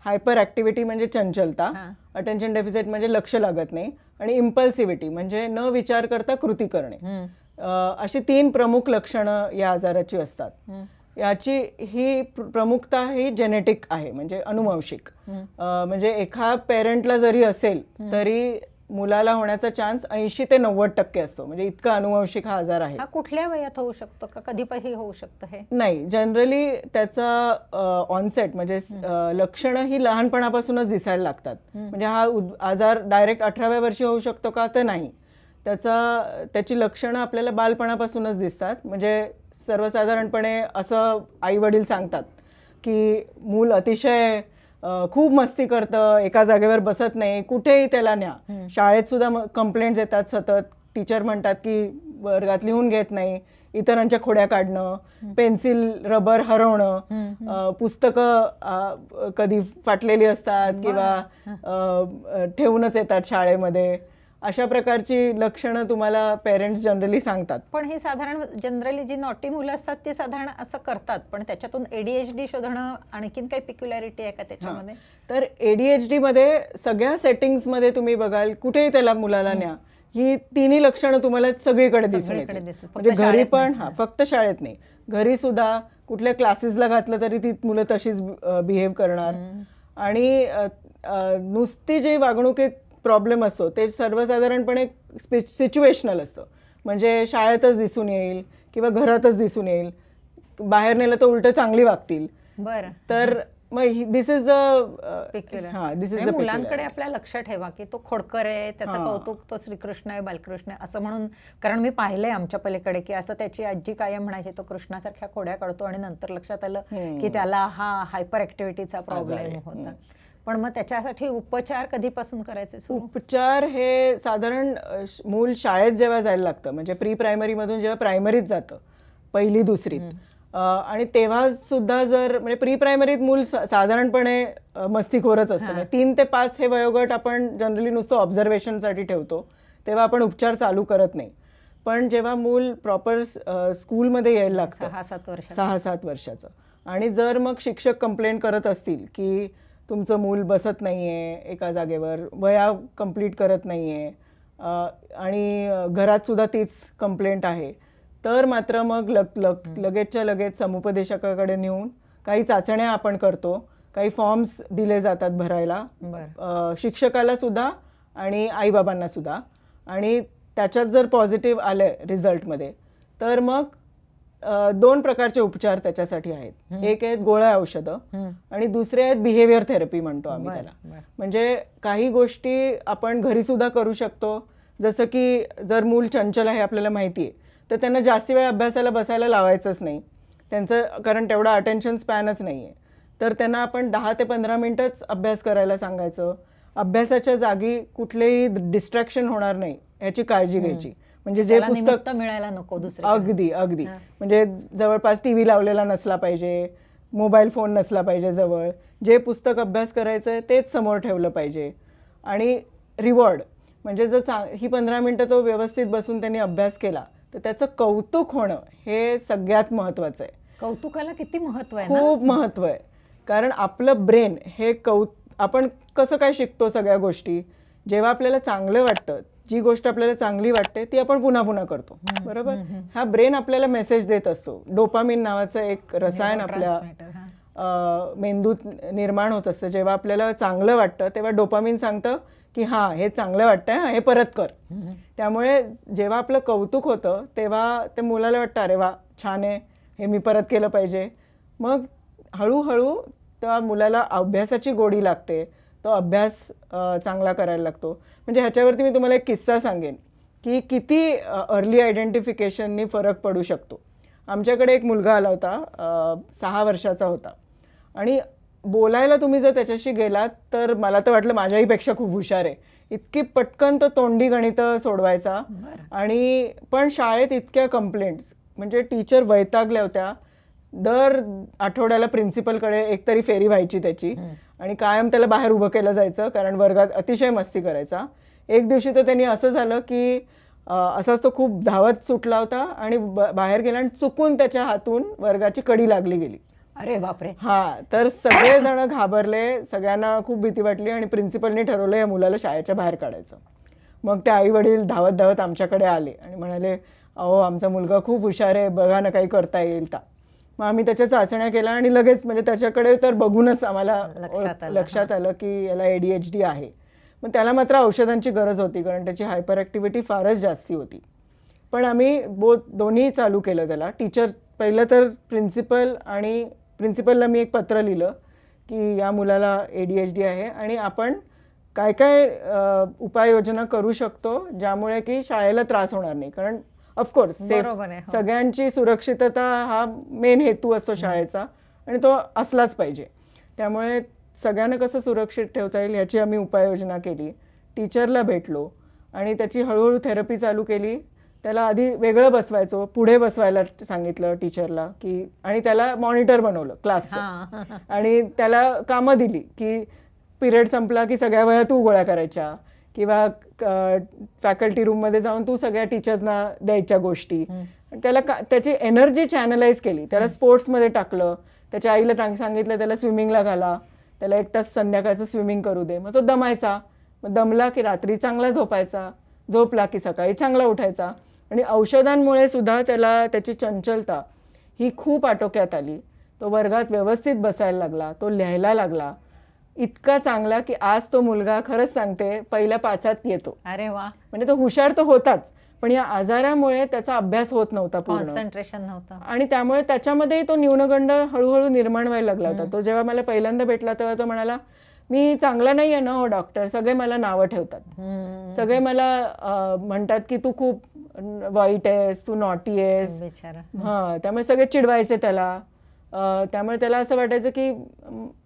हायपर ऍक्टिव्हिटी म्हणजे चंचलता, अटेन्शन डेफिसिट म्हणजे लक्ष लागत नाही, आणि इम्पल्सिव्हिटी म्हणजे न विचार करता कृती करणे. अशी 3 प्रमुख लक्षणं या आजाराची असतात. याची ही प्रमुखता ही जेनेटिक आहे, म्हणजे अनुवंशिक. म्हणजे एका पेरेंटला जरी असेल तरी मुलाला होण्याचा चान्स 80 ते 90% असतो. म्हणजे इतका अनुवंशिक हा आजार आहे. हा कुठल्या वयात होऊ शकतो का कधीही होऊ शकतं हे? नाही, जनरली त्याचा ऑनसेट म्हणजे लक्षणं ही लहानपणापासूनच दिसायला लागतात. म्हणजे हा आजार डायरेक्ट 18व्या वर्षी होऊ शकतो का, तर नाही. त्याची लक्षणं आपल्याला बालपणापासूनच दिसतात. म्हणजे सर्वसाधारणपणे असं आई वडील सांगतात की मूल अतिशय खूप मस्ती करतं, एका जागेवर बसत नाही, कुठेही त्याला न्या. शाळेत सुद्धा कंप्लेंट्स येतात सतत. टीचर म्हणतात की वर्गात लिहून घेत नाही, इतरांच्या खोड्या काढणं, पेन्सिल रबर हरवणं, पुस्तकं कधी फाटलेली असतात किंवा ठेवूनच येतात शाळेमध्ये. अशा प्रकारची लक्षणं तुम्हाला पेरेंट्स जनरली सांगतात. पण हे साधारण जनरली जी नॉटी मुलं असतात ते साधारण असं करतात, पण त्याच्यातून ADHD शोधणं आणखीन काही पिक्युलॅरिटी आहे का त्याच्यामध्ये? तर ADHD मध्ये सगळ्या सेटिंग्समध्ये तुम्ही बघाल, कुठेही त्याला मुलाला न्या, ही तिन्ही लक्षणं तुम्हाला सगळीकडे दिसून येतील. म्हणजे घरी पण, फक्त शाळेत नाही, घरी सुद्धा कुठल्या क्लासेसला घातलं तरी ती मुलं तशीच बिहेव करणार. आणि नुसती जी वागणुकीत प्रॉब्लेम असतो ते सर्वसाधारणपणे सिच्युएशनल असतं. म्हणजे शाळेतच दिसून येईल किंवा घरातच दिसून येईल. बाहेर नेलं तर उलट चांगली वागतील. बरं. तर मग दिस इज द मुलांकडे आपल्या लक्ष ठेवा की तो खोडकर आहे, त्याचं कौतुक, तो श्रीकृष्ण आहे, बालकृष्ण आहे असं म्हणून. कारण मी पाहिलंय आमच्या पलीकडे की असं त्याची आजी कायम म्हणायची तो कृष्णासारख्या खोड्या काढतो, आणि नंतर लक्षात आलं की त्याला हा हायपर ऍक्टिव्हिटीचा प्रॉब्लेम होता. पण मग त्याच्यासाठी उपचार कधीपासून करायचे सुरू? उपचार हे साधारण मूल शाळेत जेव्हा जायला लागतं, म्हणजे प्री प्रायमरी मधून जेव्हा प्रायमरीत जातं, पहिली दुसरीत, आणि तेव्हा सुद्धा जर म्हणजे प्री प्रायमरीत मूल साधारणपणे मस्तीखोरच असतं. 3 ते 5 हे वयोगट आपण जनरली नुसतं ऑब्झर्वेशनसाठी ठेवतो, तेव्हा आपण उपचार चालू करत नाही. पण जेव्हा मूल प्रॉपर स्कूलमध्ये यायला लागतं 6-7 वर्षाचं, आणि जर मग शिक्षक कंप्लेंट करत असतील की तुमचं मूल बसत नाहीये एका जागेवर, वया कंप्लीट करत नाहीये, आणि घरात सुद्धा तीच कंप्लेंट आहे, तर मात्र मग लगेचच्या लगेच समुपदेशकाकडे नेऊन काही चाचण्या आपण करतो, काही फॉर्म्स दिले जातात भरायला शिक्षकाला सुद्धा आणि आईबाबांना सुद्धा. आणि त्याच्यात जर पॉझिटिव्ह आलंय रिझल्टमध्ये, तर मग 2 प्रकारचे उपचार त्याच्यासाठी आहेत. एक आहेत गोळ्या औषधं, आणि दुसरे आहेत बिहेवियर थेरपी म्हणतो आम्ही त्याला. म्हणजे काही गोष्टी आपण घरी सुद्धा करू शकतो. जसं की जर मूल चंचल आहे आपल्याला माहिती आहे, तर त्यांना जास्ती वेळ अभ्यासाला बसायला लावायचंच नाही त्यांचं, कारण तेवढा अटेन्शन स्पॅनच नाही आहे. तर त्यांना आपण 10 ते 15 मिनिटच अभ्यास करायला सांगायचं. अभ्यासाच्या जागी कुठलेही डिस्ट्रॅक्शन होणार नाही याची काळजी घ्यायची. म्हणजे जे पुस्तक मिळायला नको दुसरं. अगदी म्हणजे जवळपास टीव्ही लावलेला नसला पाहिजे, मोबाईल फोन नसला पाहिजे जवळ. जे पुस्तक अभ्यास करायचं आहे तेच समोर ठेवलं पाहिजे. आणि रिवॉर्ड म्हणजे जर ही 15 मिनिटं तो व्यवस्थित बसून त्यांनी अभ्यास केला, तर त्याचं कौतुक होणं हे सगळ्यात महत्त्वाचं आहे. कौतुकाला किती महत्त्व आहे? खूप महत्त्व आहे. कारण आपलं ब्रेन हे आपण कसं काय शिकतो सगळ्या गोष्टी, जेव्हा आपल्याला चांगलं वाटतं, जी गोष्ट आपल्याला चांगली वाटते ती आपण पुन्हा पुन्हा करतो, बरोबर. हा ब्रेन आपल्याला मेसेज देत असतो. डोपामिन नावाचं एक रसायन आपल्या मेंदूत निर्माण होत असतं. जेव्हा आपल्याला चांगलं वाटतं तेव्हा डोपामिन सांगतं की हां हे चांगलं वाटतंय, हे परत कर. त्यामुळे जेव्हा आपलं कौतुक होतं तेव्हा त्या मुलाला वाटतं अरे वा छान आहे, हे मी परत केलं पाहिजे. मग हळूहळू त्या मुलाला अभ्यासाची गोडी लागते, तो अभ्यास चांगला करायला लागतो. म्हणजे ह्याच्यावरती मी तुम्हाला एक किस्सा सांगेन की किती अर्ली आयडेंटिफिकेशननी फरक पडू शकतो. आमच्याकडे एक मुलगा आला होता, 6 वर्षाचा होता, आणि बोलायला तुम्ही जर त्याच्याशी गेलात तर मला तर वाटलं माझ्याहीपेक्षा खूप हुशार आहे. इतकी पटकन तो तोंडी गणितं सोडवायचा. आणि पण शाळेत इतक्या कंप्लेंट्स, म्हणजे टीचर वैतागल्या होत्या. दर आठवड्याला प्रिन्सिपलकडे एकतरी फेरी व्हायची त्याची, आणि कायम त्याला बाहेर उभं केलं जायचं कारण वर्गात अतिशय मस्ती करायचा. एक दिवशी तर त्यांनी असं झालं की असाच तो खूप धावत सुटला होता आणि बाहेर गेला, आणि चुकून त्याच्या हातून वर्गाची कडी लागली गेली. अरे बापरे. हा, तर सगळेजण घाबरले, सगळ्यांना खूप भीती वाटली, आणि प्रिन्सिपलने ठरवलं या मुलाला शाळेच्या बाहेर काढायचं. मग ते आई वडील धावत धावत आमच्याकडे आले आणि म्हणाले अहो आमचा मुलगा खूप हुशार आहे, बघा ना काही करता येईल का. मग आम्ही त्याच्या चाचण्या केल्या, आणि लगेच म्हणजे त्याच्याकडे तर बघूनच आम्हाला लक्षात आलं की याला ADHD आहे. मग त्याला मात्र औषधांची गरज होती, कारण त्याची हायपर ॲक्टिव्हिटी फारच जास्ती होती. पण आम्ही दोन्ही चालू केलं त्याला. टीचर पहिलं तर प्रिन्सिपलला मी एक पत्र लिहिलं की या मुलाला ADHD आहे आणि आपण काय काय उपाययोजना करू शकतो ज्यामुळे की शाळेला त्रास होणार नाही. कारण ऑफकोर्स बरोबर आहे, हो. सगळ्यांची सुरक्षितता हा मेन हेतू असतो शाळेचा आणि तो असलाच पाहिजे. त्यामुळे सगळ्यांना कसं सुरक्षित ठेवता येईल ह्याची आम्ही उपाययोजना केली. टीचरला भेटलो आणि त्याची हळूहळू थेरपी चालू केली. त्याला आधी वेगळं बसवायचो, पुढे बसवायला सांगितलं टीचरला की, आणि त्याला मॉनिटर बनवलं क्लासचं. आणि त्याला कामं दिली की पिरियड संपला की सगळ्या वह्या तू गोळा करायच्या किंवा फॅकल्टी रूममध्ये जाऊन तू सगळ्या टीचर्सना द्यायच्या गोष्टी. त्याला त्याची एनर्जी चॅनलाइज केली. त्याला स्पोर्ट्समध्ये टाकलं. त्याच्या आईला सांगितलं त्याला स्विमिंगला घाला, त्याला 1 तास संध्याकाळचं स्विमिंग करू दे. मग तो दमायचा. मग दमला की रात्री चांगला झोपायचा, झोपला की सकाळी चांगला उठायचा. आणि औषधांमुळे सुद्धा त्याला त्याची चंचलता ही खूप आटोक्यात आली. तो वर्गात व्यवस्थित बसायला लागला, तो लिहायला लागला. इतका चांगला की आज तो मुलगा खरंच सांगते पहिल्या 5त येतो. अरे वा. म्हणजे तो हुशार तर होताच, पण या आजारामुळे त्याचा अभ्यास होत नव्हता पूर्ण, कॉन्सन्ट्रेशन नव्हतं. आणि त्यामुळे त्याच्यामध्ये तो न्यूनगंड हळूहळू निर्माण व्हायला लागला होता. तो जेव्हा मला पहिल्यांदा भेटला तेव्हा तो म्हणाला, मी चांगला नाही आहे ना हो डॉक्टर, सगळे मला नावं ठेवतात, सगळे मला म्हणतात की तू खूप वाईट आहेस, तू नॉटी आहेस. हां, त्यामुळे सगळे चिडवायचे त्याला. त्यामुळे त्याला असं वाटायचं की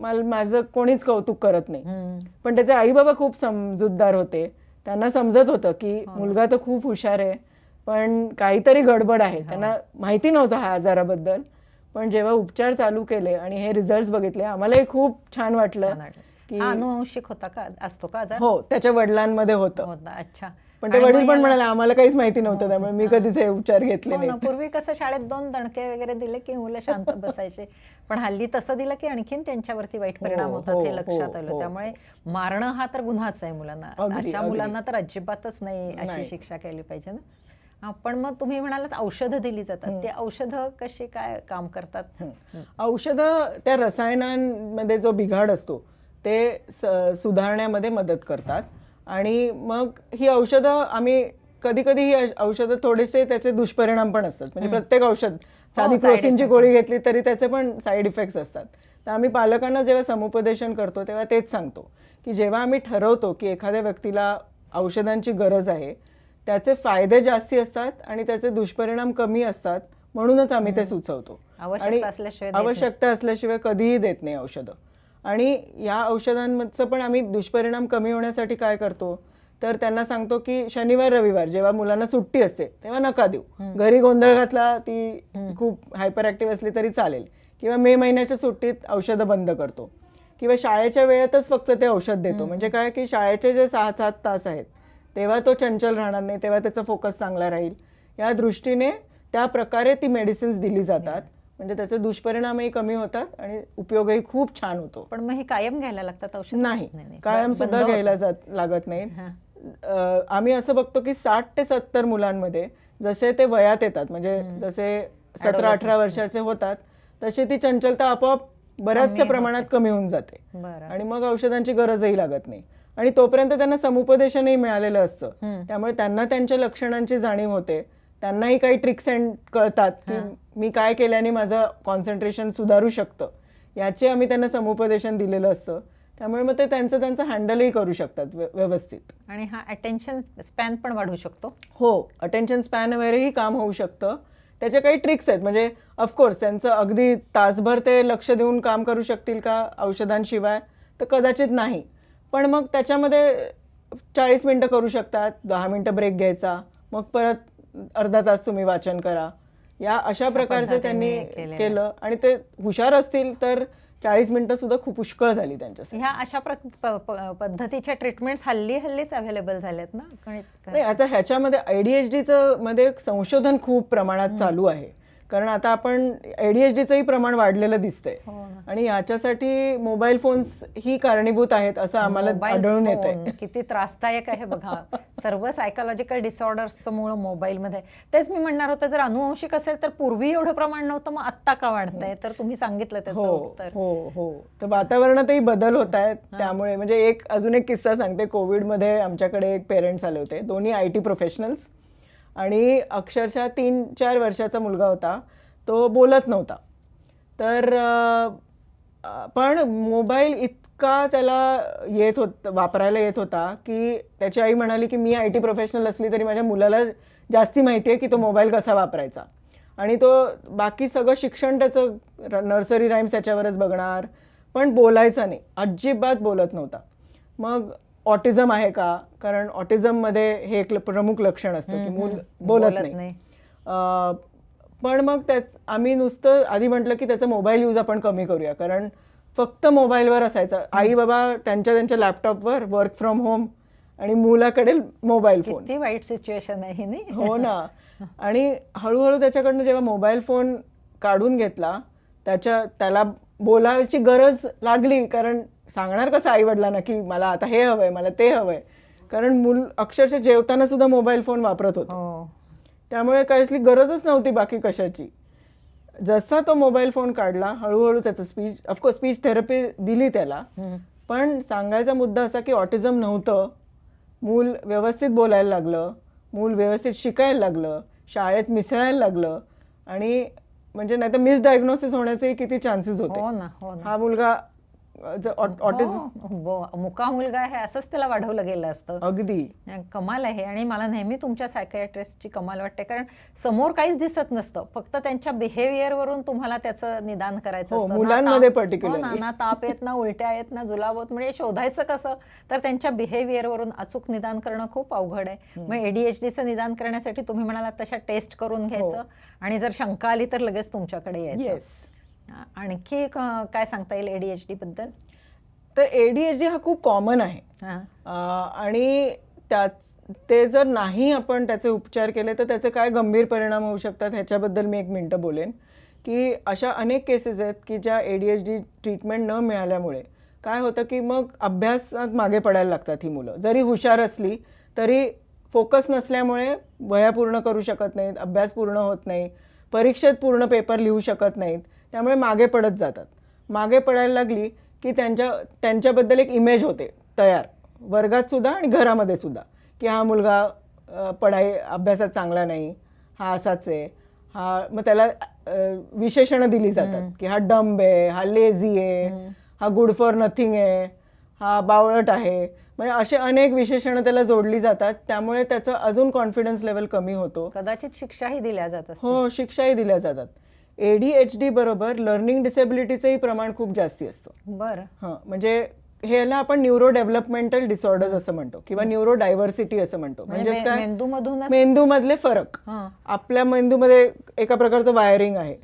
माझं कोणीच कौतुक करत नाही. पण त्याचे आई बाबा खूप समजूतदार होते. त्यांना समजत होतं की मुलगा तर खूप हुशार आहे, पण काहीतरी गडबड आहे. त्यांना माहिती नव्हतं हा आजाराबद्दल. पण जेव्हा उपचार चालू केले आणि हे रिझल्ट्स बघितले, आम्हालाही खूप छान वाटलं की अनुवंशिक होता का, असतो का आजार? हो, त्याच्या वडिलांमध्ये होतं. अच्छा. पण ते वडील पण म्हणाले आम्हाला काहीच माहिती नव्हतं, त्यामुळे मी कधीच हे उपचार घेतले नाही. पूर्वी कसं शाळेत 2 दणके वगैरे दिले की मुलं शांत बसायचे, पण हल्ली तसं दिलं की आणखीन त्यांच्यावरती वाईट परिणाम होतात हे लक्षात आलं. त्यामुळे मारणं हा तर गुन्हाच आहे मुलांना. अशा मुलांना तर अजिबातच नाही अशी शिक्षा केली पाहिजे ना. पण मग तुम्ही म्हणालात औषधं दिली जातात, ते औषधं कशी काय काम करतात? औषधं त्या रसायनांमध्ये जो बिघाड असतो ते सुधारण्यामध्ये मदत करतात. आणि मग ही औषधं आम्ही कधी कधी ही औषधं थोडेसे त्याचे दुष्परिणाम पण असतात. म्हणजे प्रत्येक औषध, साधी क्रोसिनची गोळी घेतली तरी त्याचे पण साईड इफेक्ट्स असतात. तर आम्ही पालकांना जेव्हा समुपदेशन करतो तेव्हा तेच सांगतो की जेव्हा आम्ही ठरवतो की एखाद्या व्यक्तीला औषधांची गरज आहे, त्याचे फायदे जास्ती असतात आणि त्याचे दुष्परिणाम कमी असतात, म्हणूनच आम्ही ते सुचवतो. आणि आवश्यकता असल्याशिवाय कधीही देत नाही औषधं. आणि या औषधांचं पण आम्ही दुष्परिणाम कमी होण्यासाठी काय करतो तर त्यांना सांगतो की शनिवार रविवार जेव्हा मुलांना सुट्टी असते तेव्हा नका देऊ. घरी गोंधळ घातला, ती खूप हायपर ॲक्टिव्ह असली तरी चालेल, किंवा मे महिन्याच्या सुट्टीत औषधं बंद करतो, किंवा शाळेच्या वेळेतच फक्त ते औषध देतो. म्हणजे काय की शाळेचे जे 6-7 तास आहेत तेव्हा तो चंचल राहणार नाही, तेव्हा त्याचा फोकस चांगला राहील. या दृष्टीने त्या प्रकारे ती मेडिसिन्स दिली जातात. म्हणजे त्याचे दुष्परिणामही कमी होतात आणि उपयोगही खूप छान होतो. पण मग हे कायम घ्यायला लागतात औषध? नाही, कायम सुद्धा घ्यायला लागत नाही. आम्ही असं बघतो की 60 ते 70 मुलांमध्ये जसे ते वयात येतात, म्हणजे जसे 17-18 वर्षाचे होतात तशी ती चंचलता आपोआप बऱ्याचशा प्रमाणात कमी होऊन जाते आणि मग औषधांची गरजही लागत नाही. आणि तोपर्यंत त्यांना समुपदेशनही मिळालेलं असतं, त्यामुळे त्यांना त्यांच्या लक्षणांची जाणीव होते. त्यांनाही काही ट्रिक्स कळतात की मी काय केल्याने माझं कॉन्सन्ट्रेशन सुधारू शकतं, याचे आम्ही त्यांना समुपदेशन दिलेलं असतं. त्यामुळे मग ते त्यांचं हँडलही करू शकतात व्यवस्थित. आणि हा अटेन्शन स्पॅन पण वाढू शकतो? हो, अटेन्शन स्पॅन वगैरेही काम होऊ शकतं. त्याच्या काही ट्रिक्स आहेत. म्हणजे ऑफकोर्स त्यांचं अगदी तासभर ते लक्ष देऊन काम करू शकतील का औषधांशिवाय, तर कदाचित नाही. पण मग त्याच्यामध्ये 40 मिनिटं करू शकतात, 10 मिनिटं ब्रेक घ्यायचा, मग परत अर्धा तास तुम्ही वाचन करा. या अशा प्रकारचं त्यांनी केलं आणि ते हुशार असतील तर 40 मिनिटं सुद्धा खूप पुष्कळ झाली त्यांच्यासाठी. ह्या अशा पद्धतीच्या ट्रीटमेंट्स हल्लीच अवेलेबल झाल्यात ना? नाही, आता ह्याच्यामध्ये ADHDचं मध्ये संशोधन खूप प्रमाणात चालू आहे, कारण आता आपण ADHDचंही प्रमाण वाढलेलं दिसतंय. आणि याच्यासाठी मोबाईल फोन्स ही कारणीभूत आहेत असं आम्हाला आढळून येतंय. किती त्रासदायक आहे बघा. सर्व सायकोलॉजिकल डिसऑर्डर्समुळे मोबाईलमध्ये तेच मी म्हणणार होतं, जर अनुवंशिक असेल तर पूर्वी एवढं प्रमाण नव्हतं, मग आत्ता का वाढतंय? तर तुम्ही सांगितलं त्याचं हो उत्तर. हो हो. तर वातावरणातही बदल होत आहेत, त्यामुळे म्हणजे अजून एक किस्सा सांगते. कोविडमध्ये आमच्याकडे एक पेरेंट्स आले होते, दोन्ही IT प्रोफेशनल्स, आणि अक्षरशः 3-4 वर्षाचा मुलगा होता, तो बोलत नव्हता. तर पण मोबाईल इतका त्याला वापरायला येत होता की त्याची आई म्हणाली की मी IT प्रोफेशनल असली तरी माझ्या मुलाला जास्ती माहिती आहे की तो मोबाईल कसा वापरायचा, आणि तो बाकी सगळं शिक्षण त्याचं नर्सरी राईम्स त्याच्यावरच बघणार, पण बोलायचा नाही, अजिबात बोलत नव्हता. मग ऑटिझम आहे का? कारण ऑटिझममध्ये हे एक प्रमुख लक्षण असतं की मूल बोलत नाही. पण मग आम्ही नुसतं आधी म्हटलं की त्याचा मोबाईल यूज आपण कमी करूया, कारण फक्त मोबाईलवर असायचा. आई बाबा त्यांच्या लॅपटॉपवर वर्क फ्रॉम होम, आणि मुलाकडे मोबाईल फोन. किती वाईट सिच्युएशन आहे ही, नाही? हो ना. आणि हळूहळू त्याच्याकडनं जेव्हा मोबाईल फोन काढून घेतला, त्याला बोलायची गरज लागली, कारण सांगणार कसं आई वडिलांना की मला आता हे हवंय, मला ते हवंय, कारण मूल अक्षरशः जेवताना सुद्धा मोबाईल फोन वापरत होतं. त्यामुळे कसली गरजच नव्हती बाकी कशाची. जसा तो मोबाईल फोन काढला, हळूहळू त्याचं ऑफकोर्स स्पीच थेरपी दिली त्याला, पण सांगायचा मुद्दा असा की ऑटिझम नव्हतं. मूल व्यवस्थित बोलायला लागलं, मूल व्यवस्थित शिकायला लागलं, शाळेत मिसळायला लागलं, आणि म्हणजे नाही तर मिसडायग्नोसिस होण्याचे किती चान्सेस होते. हा मुलगा मुका मुलगा आहे असंच त्याला वाढवलं गेलं असतं. अगदी कमाल आहे. आणि मला नेहमी तुमच्या सायकियाट्रिस्टची कमाल वाटते, कारण समोर काहीच दिसत नसतं, फक्त त्यांच्या बिहेवियर वरून तुम्हाला त्याचं निदान करायचं असतं. मुलांमध्ये पर्टिक्युलरली ना ताप येत, ना उलट्या येत, ना जुलाब होत, म्हणजे शोधायचं कसं? तर त्यांच्या बिहेवियर वरून अचूक निदान करणं खूप अवघड आहे. मग ADHDचं निदान करण्यासाठी तुम्ही म्हणाला तशा टेस्ट करून घ्यायचं, आणि जर शंका आली तर लगेच तुमच्याकडे यायचं. आणखी काय सांगता येईल ADHD बद्दल? तर ADHD हा खूप कॉमन आहे, आणि ते जर नाही आपण त्याचे उपचार केले तर त्याचे काय गंभीर परिणाम होऊ शकतात ह्याच्याबद्दल मी 1 मिनिटं बोलेन. की अशा अनेक केसेस आहेत की ज्या ADHD ट्रीटमेंट न मिळाल्यामुळे काय होतं की मग अभ्यासात मागे पडायला लागतात ही मुलं. जरी हुशार असली तरी फोकस नसल्यामुळे वह्या पूर्ण करू शकत नाहीत, अभ्यास पूर्ण होत नाही, परीक्षेत पूर्ण पेपर लिहू शकत नाहीत, त्यामुळे मागे पडत जातात. मागे पडायला लागली की त्यांच्याबद्दल एक इमेज होते तयार, वर्गात सुद्धा आणि घरामध्ये सुद्धा, की हा मुलगा अभ्यासात चांगला नाही, हा असाच आहे, मग त्याला विशेषणं दिली जातात की हा डंब आहे, हा लेझी आहे, हा गुड फॉर नथिंग आहे, हा बावळट आहे, म्हणजे असे अनेक विशेषणं त्याला जोडली जातात. त्यामुळे त्याचं अजून कॉन्फिडन्स लेवल कमी होतो. कदाचित शिक्षाही दिल्या जातात. हो, शिक्षाही दिल्या जातात. ADHD बरोबर लर्निंग डिसेबिलिटीचंही प्रमाण खूप जास्ती असतं. बरं. म्हणजे ह्याला आपण न्यूरो डेव्हलपमेंटल डिसऑर्डर्स असं म्हणतो, किंवा न्यूरो डायव्हर्सिटी असं म्हणतो. म्हणजे काय? मेंदूमधले फरक. आपल्या मेंदूमध्ये एका प्रकारचं वायरिंग आहे,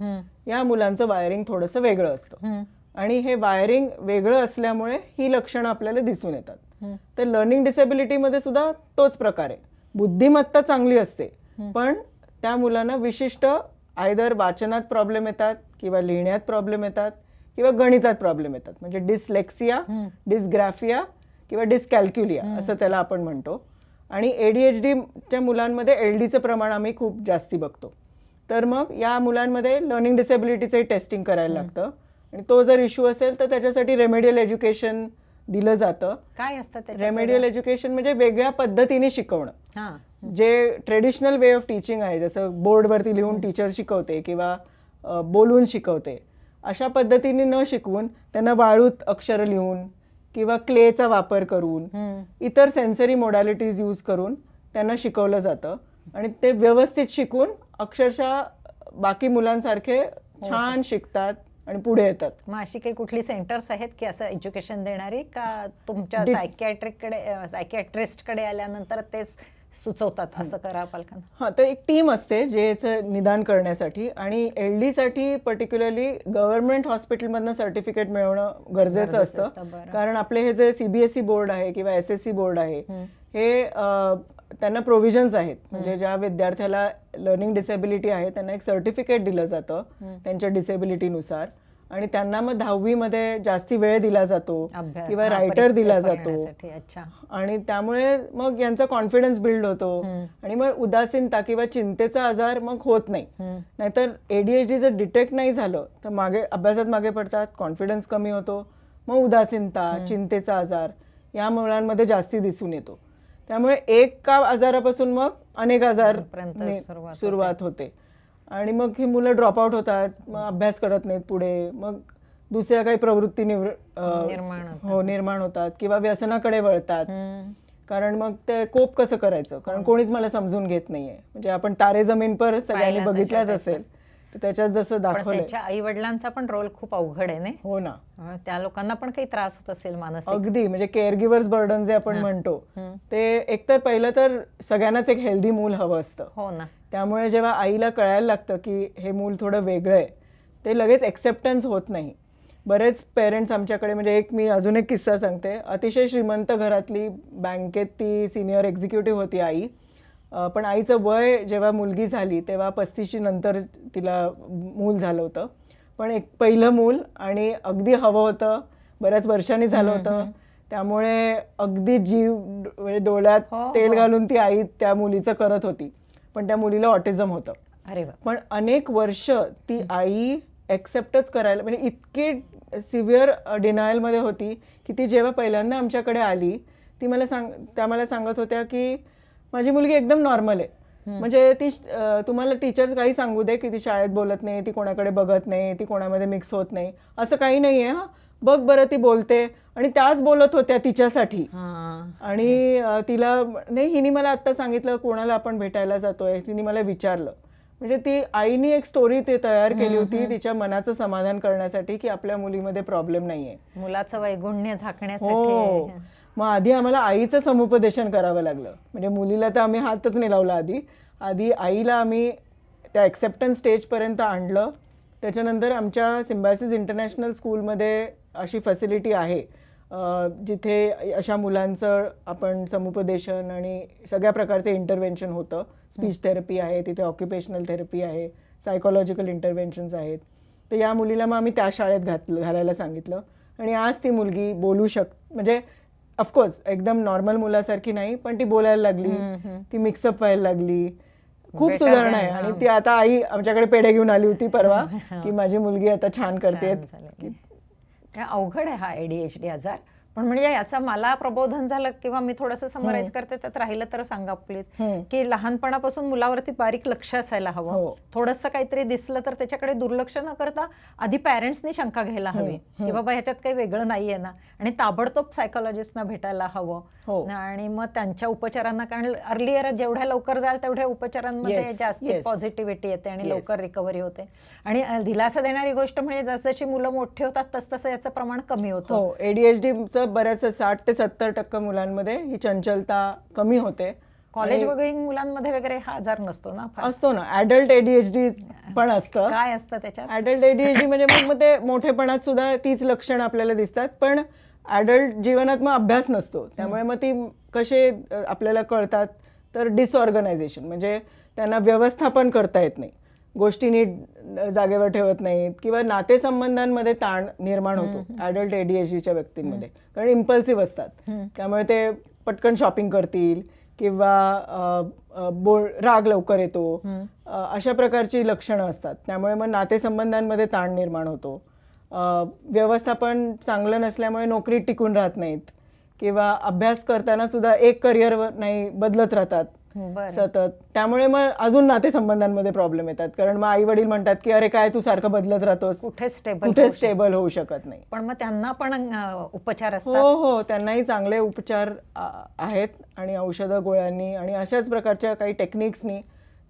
या मुलांचं वायरिंग थोडंसं वेगळं असतं, आणि हे वायरिंग वेगळं असल्यामुळे ही लक्षणं आपल्याला दिसून येतात. तर लर्निंग डिसेबिलिटीमध्ये सुद्धा तोच प्रकार आहे. बुद्धिमत्ता चांगली असते, पण त्या मुलांना विशिष्ट आयदर वाचनात प्रॉब्लेम येतात, किंवा लिहिण्यात प्रॉब्लेम येतात, किंवा गणितात प्रॉब्लेम येतात. म्हणजे डिसलेक्सिया, डिसग्राफिया किंवा डिसकॅल्क्युलिया असं त्याला आपण म्हणतो. आणि ADHDच्या मुलांमध्ये LDचं प्रमाण आम्ही खूप जास्ती बघतो. तर मग या मुलांमध्ये लर्निंग डिसेबिलिटीचंही टेस्टिंग करायला लागतं, आणि तो जर इश्यू असेल तर त्याच्यासाठी रेमेडियल एज्युकेशन दिलं जातं. काय असतं रेमेडियल एज्युकेशन? म्हणजे वेगळ्या पद्धतीने शिकवणं. जे ट्रेडिशनल वे ऑफ टीचिंग आहे, जसं बोर्डवरती लिहून टीचर शिकवते किंवा बोलून शिकवते, अशा पद्धतीने न शिकवून त्यांना वाळूत अक्षर लिहून किंवा क्लेचा वापर करून इतर सेन्सरी मोडॅलिटीज यूज करून त्यांना शिकवलं जातं, आणि ते व्यवस्थित शिकून अक्षरशः बाकी मुलांसारखे छान शिकतात आणि पुढे येतात. मग अशी काही कुठली सेंटर्स आहेत की असं एज्युकेशन देणारी, का तुमच्या सायकियाट्रिस्टकडे आल्यानंतर तेच सुचवतात असं करा पालकांना? तर एक टीम असते जे याचं निदान करण्यासाठी, आणि LDसाठी पर्टिक्युलरली गव्हर्नमेंट हॉस्पिटलमधनं सर्टिफिकेट मिळवणं गरजेचं असतं. कारण आपले हे जे CBSE बोर्ड आहे किंवा SSC बोर्ड आहे, हे त्यांना प्रोव्हिजन्स आहेत. म्हणजे ज्या विद्यार्थ्याला लर्निंग डिसेबिलिटी आहे त्यांना एक सर्टिफिकेट दिलं जातं त्यांच्या डिसेबिलिटीनुसार, आणि त्यांना मग 10वी जास्ती वेळ दिला जातो अभ्यास, किंवा हा, रायटर दिला पेपर जातो येण्यासाठी. अच्छा. आणि त्यामुळे मग यांचा कॉन्फिडन्स बिल्ड होतो आणि मग उदासीनता किंवा चिंतेचा आजार मग होत नाही. नाहीतर ADHD जर डिटेक्ट नाही झालं तर मागे अभ्यासात मागे पडतात, कॉन्फिडन्स कमी होतो, मग उदासीनता, चिंतेचा आजार या मुलांमध्ये जास्ती दिसून येतो. त्यामुळे एका आजारापासून मग अनेक आजार पर्यंत सुरुवात होते आणि मग ही मुलं ड्रॉपआउट होतात, मग अभ्यास करत नाहीत पुढे, मग दुसऱ्या काही प्रवृत्ती निर्माण होतात किंवा व्यसनाकडे वळतात. कारण मग ते कोप कसं करायचं, कारण कोणीच मला समजून घेत नाहीये. म्हणजे आपण तारे जमीन पर सगळ्यांनी बघितल्याच असेल, तर त्याच्यात जसं दाखवलंय. त्याच्या आई वडिलांचा पण रोल खूप अवघड आहे ना. हो ना, त्या लोकांना पण काही त्रास होत असेल मानसिक. अगदी. म्हणजे केअर गिव्हर्स बर्डन जे आपण म्हणतो ते एकतर पहिलं तर सगळ्यांनाच एक हेल्दी मूल हवं असतं. हो ना. त्यामुळे जेव्हा आईला कळायला लागतं की हे मूल थोडं वेगळं आहे, ते लगेच एक्सेप्टन्स होत नाही. बरेच पेरेंट्स आमच्याकडे, म्हणजे एक अजून एक किस्सा सांगते. अतिशय श्रीमंत घरातली, बँकेत ती सिनियर एक्झिक्युटिव्ह होती आई. पण आईचं वय जेव्हा मुलगी झाली तेव्हा 35ची नंतर तिला मूल झालं होतं. पण एक पहिलं मूल आणि अगदी हवं होतं, बऱ्याच वर्षांनी झालं होतं. त्यामुळे अगदी जीव डोळ्यात तेल घालून ती आई त्या मुलीचं करत होती. पण त्या मुलीला ऑटिझम होतं. अरे पण अनेक वर्ष ती आई एक्सेप्टच करायला, म्हणजे इतकी सिव्हिअर डिनायलमध्ये होती की ती जेव्हा पहिल्यांदा आमच्याकडे आली त्या मला सांगत होत्या की माझी मुलगी एकदम नॉर्मल आहे. म्हणजे ती तुम्हाला टीचर्स काही सांगू दे की ती शाळेत बोलत नाही, ती कोणाकडे बघत नाही, ती कोणामध्ये मिक्स होत नाही, असं काही नाहीये. हा, बघ बरं, ती बोलते. आणि त्याच बोलत होत्या तिच्यासाठी. आणि तिला नाही, हिने मला आत्ता सांगितलं कोणाला आपण भेटायला जातोय, तिने मला विचारलं. म्हणजे ती आईनी एक स्टोरी ते तयार केली होती तिच्या मनाचं समाधान करण्यासाठी की आपल्या मुलीमध्ये प्रॉब्लेम नाहीये, मुलाचं वैगुण्य झाकण्यासाठी. हो. मग आधी आम्हाला आईचं समुपदेशन करावं लागलं. म्हणजे मुलीला तर आम्ही हातच नाही लावला. आधी आईला आम्ही त्या एक्सेप्टन्स स्टेजपर्यंत आणलं. त्याच्यानंतर आमच्या सिम्बायसिस इंटरनॅशनल स्कूलमध्ये अशी फॅसिलिटी आहे जिथे अशा मुलांचं आपण समुपदेशन आणि सगळ्या प्रकारचे इंटरव्हेन्शन होतं. स्पीच थेरपी आहे तिथे, ऑक्युपेशनल थेरपी आहे, सायकोलॉजिकल इंटरव्हेन्शन्स आहेत. तर या मुलीला मग आम्ही त्या शाळेत घालायला सांगितलं आणि आज ती मुलगी बोलू म्हणजे ऑफकोर्स एकदम नॉर्मल मुलासारखी नाही, पण ती बोलायला लागली, ती मिक्सअप व्हायला लागली, खूप सुधारणा आहे. आणि ती आता आई आमच्याकडे पेढे घेऊन आली होती परवा की माझी मुलगी आता छान करते. अवघड आहे हा ADHD आजार. पण म्हणजे याचा मला प्रबोधन झालं किंवा मी थोडंसं समराईज करते त्यात राहिलं तर सांगा प्लीज, की लहानपणापासून मुलावरती बारीक लक्ष असायला हवं. थोडंसं काहीतरी दिसलं तर त्याच्याकडे दुर्लक्ष न करता आधी पॅरेंट्सनी शंका घ्यायला हवी की बाबा ह्याच्यात काही वेगळं नाहीये ना, आणि ताबडतोब सायकोलॉजिस्टना भेटायला हवं. आणि मग त्यांच्या उपचारांना, कारण अर्लियर जेवढ्या लवकर जाल तेवढ्या उपचारांमध्ये जास्ती पॉझिटिव्हिटी येते आणि लवकर रिकव्हरी होते. आणि दिलासा देणारी गोष्ट म्हणजे जसजशी मुलं मोठी होतात तसतसं याचं प्रमाण कमी होतं. ADHD बऱ्याच 60 ते 70% मुलांमध्ये ही चंचलता कमी होते. कॉलेज वगैरे मुलांमध्ये वगैरे हा आजार नसतो ना? असतो ना. ऍडल्ट ADHD पण असतं. काय असतं त्याच्यात? ऍडल्ट ADHD म्हणजे मग ते मोठेपणात सुद्धा तीच लक्षणं आपल्याला दिसतात, पण ऍडल्ट जीवनात मग अभ्यास नसतो. त्यामुळे मग ती कसे आपल्याला कळतात तर डिसऑर्गनायझेशन, म्हणजे त्यांना व्यवस्थापन करता येत नाही, गोष्टी नीट जागेवर ठेवत नाहीत किंवा नातेसंबंधांमध्ये ताण निर्माण होतो ऍडल्ट ADHDच्या व्यक्तींमध्ये, कारण इम्पल्सिव्ह असतात. त्यामुळे ते पटकन शॉपिंग करतील किंवा राग लवकर येतो, अशा प्रकारची लक्षणं असतात. त्यामुळे मग नातेसंबंधांमध्ये ताण निर्माण होतो. व्यवस्थापन चांगलं नसल्यामुळे नोकरीत टिकून राहत नाहीत किंवा अभ्यास करताना सुद्धा एक करिअर नाही, बदलत राहतात सतत. त्यामुळे मग अजून नातेसंबंधांमध्ये प्रॉब्लेम येतात, कारण मग आई वडील म्हणतात की अरे काय तू सारखं बदलत राहतोस, कुठे स्टेबल होऊ शकत नाही. पण मग त्यांना पण उपचार असतात. हो, त्यांनाही चांगले उपचार आहेत आणि औषधं गोळ्यांनी आणि अशाच प्रकारच्या काही टेक्निक्सनी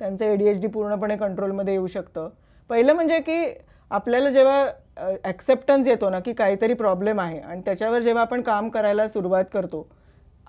त्यांचं ADHD पूर्णपणे कंट्रोलमध्ये येऊ शकतं. पहिलं म्हणजे की आपल्याला जेव्हा ॲक्सेप्टन्स येतो ना की काहीतरी प्रॉब्लेम आहे आणि त्याच्यावर जेव्हा आपण काम करायला सुरुवात करतो,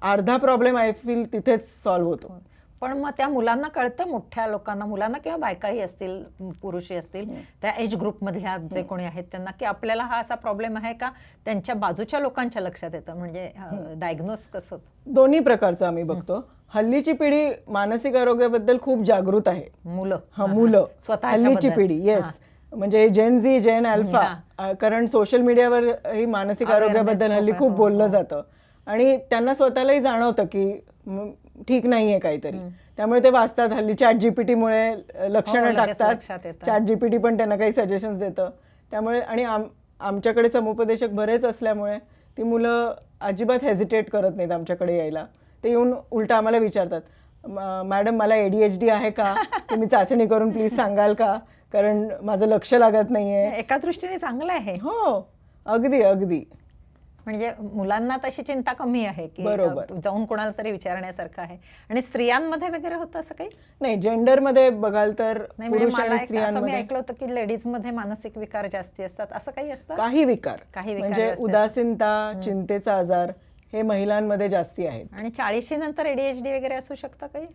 अर्धा प्रॉब्लेम आय फील तिथेच सॉल्व्ह होतो. पण मग त्या मुलांना कळतं, मोठ्या लोकांना, मुलांना किंवा बायकाही असतील, पुरुषही असतील, त्या एज ग्रुपमधल्या जे कोणी आहेत त्यांना, की आपल्याला हा असा प्रॉब्लेम आहे का, त्यांच्या बाजूच्या लोकांच्या लक्षात येतं? म्हणजे डायग्नोस कसं? दोन्ही प्रकारचं आम्ही बघतो. हल्लीची पिढी मानसिक आरोग्याबद्दल खूप जागृत आहे. मुलं मुलं, हल्लीची पिढी, येस. म्हणजे जेन झी, जेन अल्फा, कारण सोशल मीडियावर ही मानसिक आरोग्याबद्दल हल्ली खूप बोललं जातं आणि त्यांना स्वतःलाही जाणवतं की ठीक नाहीये काहीतरी, त्यामुळे ते वाचतात. हल्ली ChatGPT मुळे लक्षणं लगेच टाकतात, लक्षात येतं. ChatGPT पण त्यांना काही सजेशन्स देतं. त्यामुळे आणि आमच्याकडे समुपदेशक बरेच असल्यामुळे ती मुलं अजिबात हेजिटेट करत नाहीत आमच्याकडे यायला. ते येऊन उलट आम्हाला विचारतात, मॅडम मला ADHD आहे का, तुम्ही चाचणी करून प्लीज सांगाल का, कारण माझं लक्ष लागत नाहीये. एका दृष्टीने चांगलं आहे. हो, अगदी अगदी. म्हणजे मुलांना तशी चिंता कमी आहे की बरोबर. जाऊन कोणाला तरी विचारण्यासारखं आहे. आणि स्त्रियांमध्ये वगैरे होतं असं काही? नाही, जेंडरमध्ये बघाल तर नाही, म्हणजे पुरुष मला आणि असं मी स्त्रियांमध्ये ऐकलं होतं की लेडीजमध्ये मानसिक विकार जास्ती असतात, असं काही असतं? काही विकार काही विकार म्हणजे जास्ती उदासीनता, चिंतेचा आजार हे महिलांमध्ये जास्ती आहेत. आणि 40 नंतर ADHD वगैरे असू शकतं काही?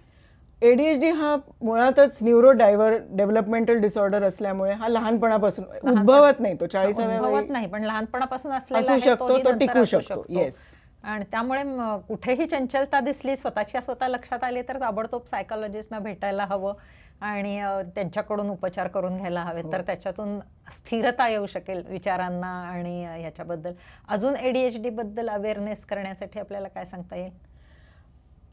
ADHD हा मुळातच न्यूरो डेव्हलपमेंटल डिसऑर्डर असल्यामुळे हा लहानपणापासून उद्भवत नाही, तो 40व्या वयी उद्भवत नाही, पण लहानपणापासून असलेला असू आहे, शकतो, तोही तो नंतर टिकू असू शकतो. येस. आणि त्यामुळे कुठेही चंचलता दिसली, स्वतः लक्षात आली तर ताबडतोब सायकोलॉजिस्टना भेटायला हवं आणि त्यांच्याकडून उपचार करून घ्यायला हवे, तर त्याच्यातून स्थिरता येऊ शकेल विचारांना आणि ह्याच्याबद्दल. अजून ADHD बद्दल अवेअरनेस करण्यासाठी आपल्याला काय सांगता येईल?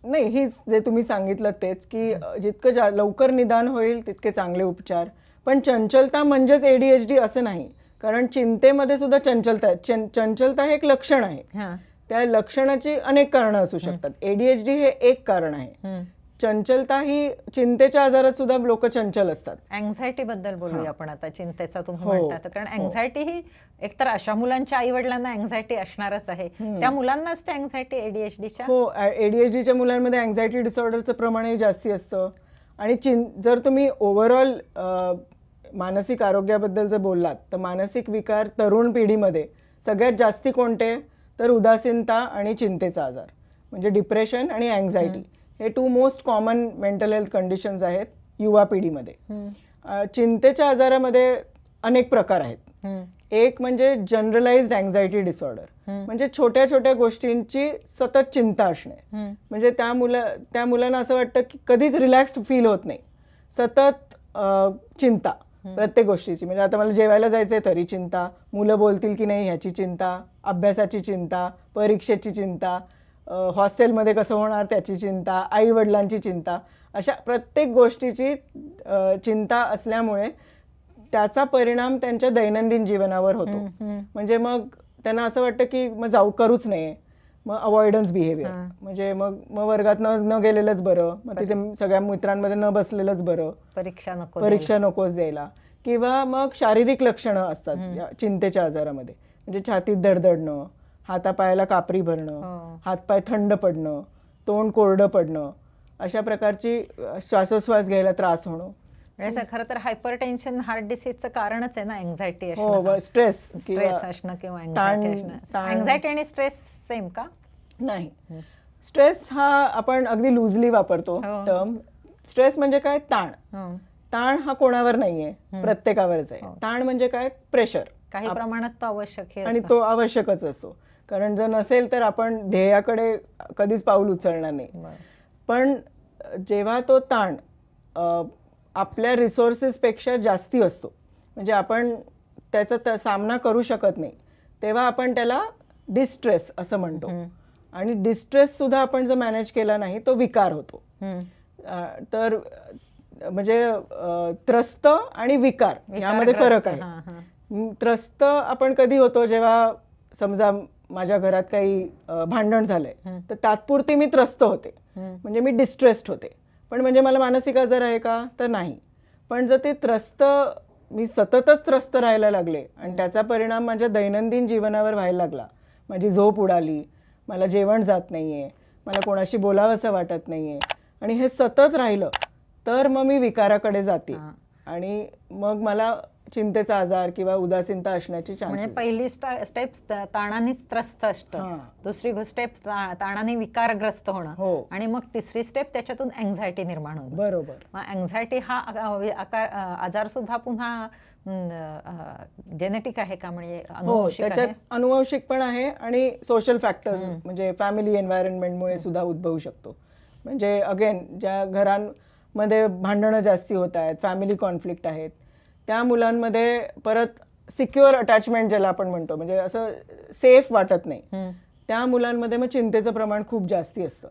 नाही, हीच जे तुम्ही सांगितलं तेच की जितकं लवकर निदान होईल तितके चांगले उपचार. पण चंचलता म्हणजेच ADHD असं नाही, कारण चिंतेमध्ये सुद्धा चंचलता आहे. चंचलता हे एक लक्षण आहे. त्या लक्षणाची अनेक कारणं असू शकतात. ADHD हे एक कारण आहे. चंचलता ही चिंतेच्या आजारात सुद्धा लोक चंचल असतात. अँझायटी बद्दल बोलूया आपण आता, चिंतेचा तुम्ही हो, म्हणता, कारण अँझायटी ही एकतर अशा मुलांच्या आई वडिलांना अँझायटी असणारच आहे, त्या मुलांनाच ते अँझायटी ADHDच्या? हो, ADHDच्या मुलांमध्ये अँझायटी डिसऑर्डरचं प्रमाणही जास्ती असतं. आणि जर तुम्ही ओव्हरऑल मानसिक आरोग्याबद्दल जर बोललात तर मानसिक विकार तरुण पिढीमध्ये सगळ्यात जास्ती कोणते, तर उदासीनता आणि चिंतेचा आजार, म्हणजे डिप्रेशन आणि अँझायटी हे 2 most common mental health conditions आहेत युवा पिढीमध्ये. चिंतेच्या आजारामध्ये अनेक प्रकार आहेत. एक म्हणजे जनरलाइज्ड अँझायटी डिसऑर्डर, म्हणजे छोट्या छोट्या गोष्टींची सतत चिंता असणे. म्हणजे त्या मुलांना असं वाटतं की कधीच रिलॅक्स्ड फील होत नाही, सतत चिंता प्रत्येक गोष्टीची. म्हणजे आता मला जेवायला जायचंय तरी चिंता, मुलं बोलतील की नाही ह्याची चिंता, अभ्यासाची चिंता, परीक्षेची चिंता, हॉस्टेलमध्ये कसं होणार त्याची चिंता, आई वडिलांची चिंता, अशा प्रत्येक गोष्टीची चिंता असल्यामुळे त्याचा परिणाम त्यांच्या दैनंदिन जीवनावर होतो. म्हणजे मग त्यांना असं वाटतं की मग करूच नये, मग अवॉइडन्स बिहेवियर, म्हणजे मग वर्गात न गेलेलंच बरं, मग तिथे सगळ्या मित्रांमध्ये न बसलेलंच बरं, परीक्षा नकोच द्यायला. किंवा मग शारीरिक लक्षणं असतात चिंतेच्या आजारामध्ये, म्हणजे छातीत धडधडणं, हातापायाला कापरी भरणं, हातपाय थंड पडणं, तोंड कोरडं पडणं, अशा प्रकारची श्वासोश्वास घ्यायला त्रास होणं. खरं तर हायपर टेन्शन हार्ट डिसीजचं कारणच आहे ना अँझायटी हो, स्ट्रेस असणं किंवा अँझायटी आणि स्ट्रेस सेम का? नाही, स्ट्रेस हा आपण अगदी लूजली वापरतो टर्म. स्ट्रेस म्हणजे काय, ताण हा कोणावर नाहीये, प्रत्येकावरच आहे. ताण म्हणजे काय, प्रेशर. काही प्रमाणात तो आवश्यक आहे आणि तो आवश्यकच असो, कारण जर नसेल तर आपण ध्येयाकडे कधीच पाऊल उचलणार नाही. पण जेव्हा तो ताण आपल्या रिसोर्सेसपेक्षा जास्ती असतो, म्हणजे आपण त्याचा सामना करू शकत नाही, तेव्हा आपण त्याला डिस्ट्रेस असं म्हणतो. आणि डिस्ट्रेस सुद्धा आपण जर मॅनेज केला नाही तो विकार होतो. तर म्हणजे त्रस्त आणि विकार यामध्ये फरक आहे. त्रस्त आपण कधी होतो, जेव्हा समजा माझ्या घरात काही भांडण झालंय तर तात्पुरती मी त्रस्त होते, म्हणजे मी डिस्ट्रेस्ड होते, पण म्हणजे मला मानसिक आजार आहे का, तर नाही. पण जर ते मी सततच त्रस्त राहायला लागले आणि त्याचा परिणाम माझ्या दैनंदिन जीवनावर व्हायला लागला, माझी झोप उडाली, मला जेवण जात नाहीये, मला कोणाशी बोलावंसं वाटत नाहीये, आणि हे सतत राहिलं तर मग मी विकाराकडे जाते आणि मग मला चिंतेचा आजार किंवा उदासीनता असण्याची चान्सेस. म्हणजे पहिली स्टेप ताणाने त्रस्त असतं, दुसरी स्टेप ताणाने विकारग्रस्त होणं, आणि मग तिसरी स्टेप त्याच्यातून अँझायटी निर्माण होणं. बरोबर. मग अँझायटी हा आजार सुद्धा पुन्हा जेनेटिक आहे का, म्हणजे त्याच्यात अनुवंशिक पण आहे आणि सोशल फॅक्टर्स म्हणजे फॅमिली एन्व्हायरमेंटमुळे सुद्धा उद्भवू शकतो. म्हणजे अगेन ज्या घरांमध्ये भांडणं जास्ती होत आहेत, फॅमिली कॉन्फ्लिक्ट आहेत, त्या मुलांमध्ये परत सिक्युअर अटॅचमेंट ज्याला आपण म्हणतो, म्हणजे असं सेफ वाटत नाही, त्या मुलांमध्ये मग चिंतेचं प्रमाण खूप जास्ती असतं.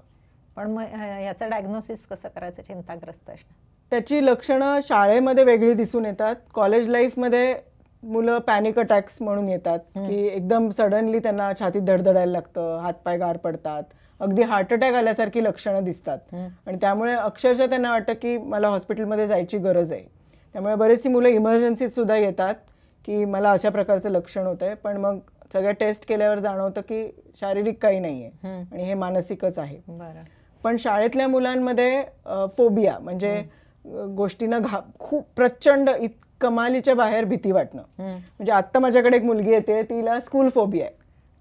पण मग याचं डायग्नोसिस कसं करायचं चिंताग्रस्त असणं? त्याची लक्षणं शाळेमध्ये वेगळी दिसून येतात. कॉलेज लाईफमध्ये मुलं पॅनिक अटॅक्स म्हणून येतात, की एकदम सडनली त्यांना छातीत धडधडायला लागतं, हातपाय गार पडतात, अगदी हार्ट अटॅक आल्यासारखी लक्षणं दिसतात आणि त्यामुळे अक्षरशः त्यांना वाटतं की मला हॉस्पिटलमध्ये जायची गरज आहे. त्यामुळे बरेचशी मुलं इमर्जन्सीत सुद्धा येतात की मला अशा प्रकारचं लक्षण होतंय, पण मग सगळ्या टेस्ट केल्यावर जाणवतं की शारीरिक काही नाही आहे आणि हे मानसिकच आहे. पण शाळेतल्या मुलांमध्ये फोबिया म्हणजे गोष्टींना खूप प्रचंड कमालीच्या बाहेर भीती वाटणं. म्हणजे आत्ता माझ्याकडे एक मुलगी येते, तिला स्कूल फोबिया आहे.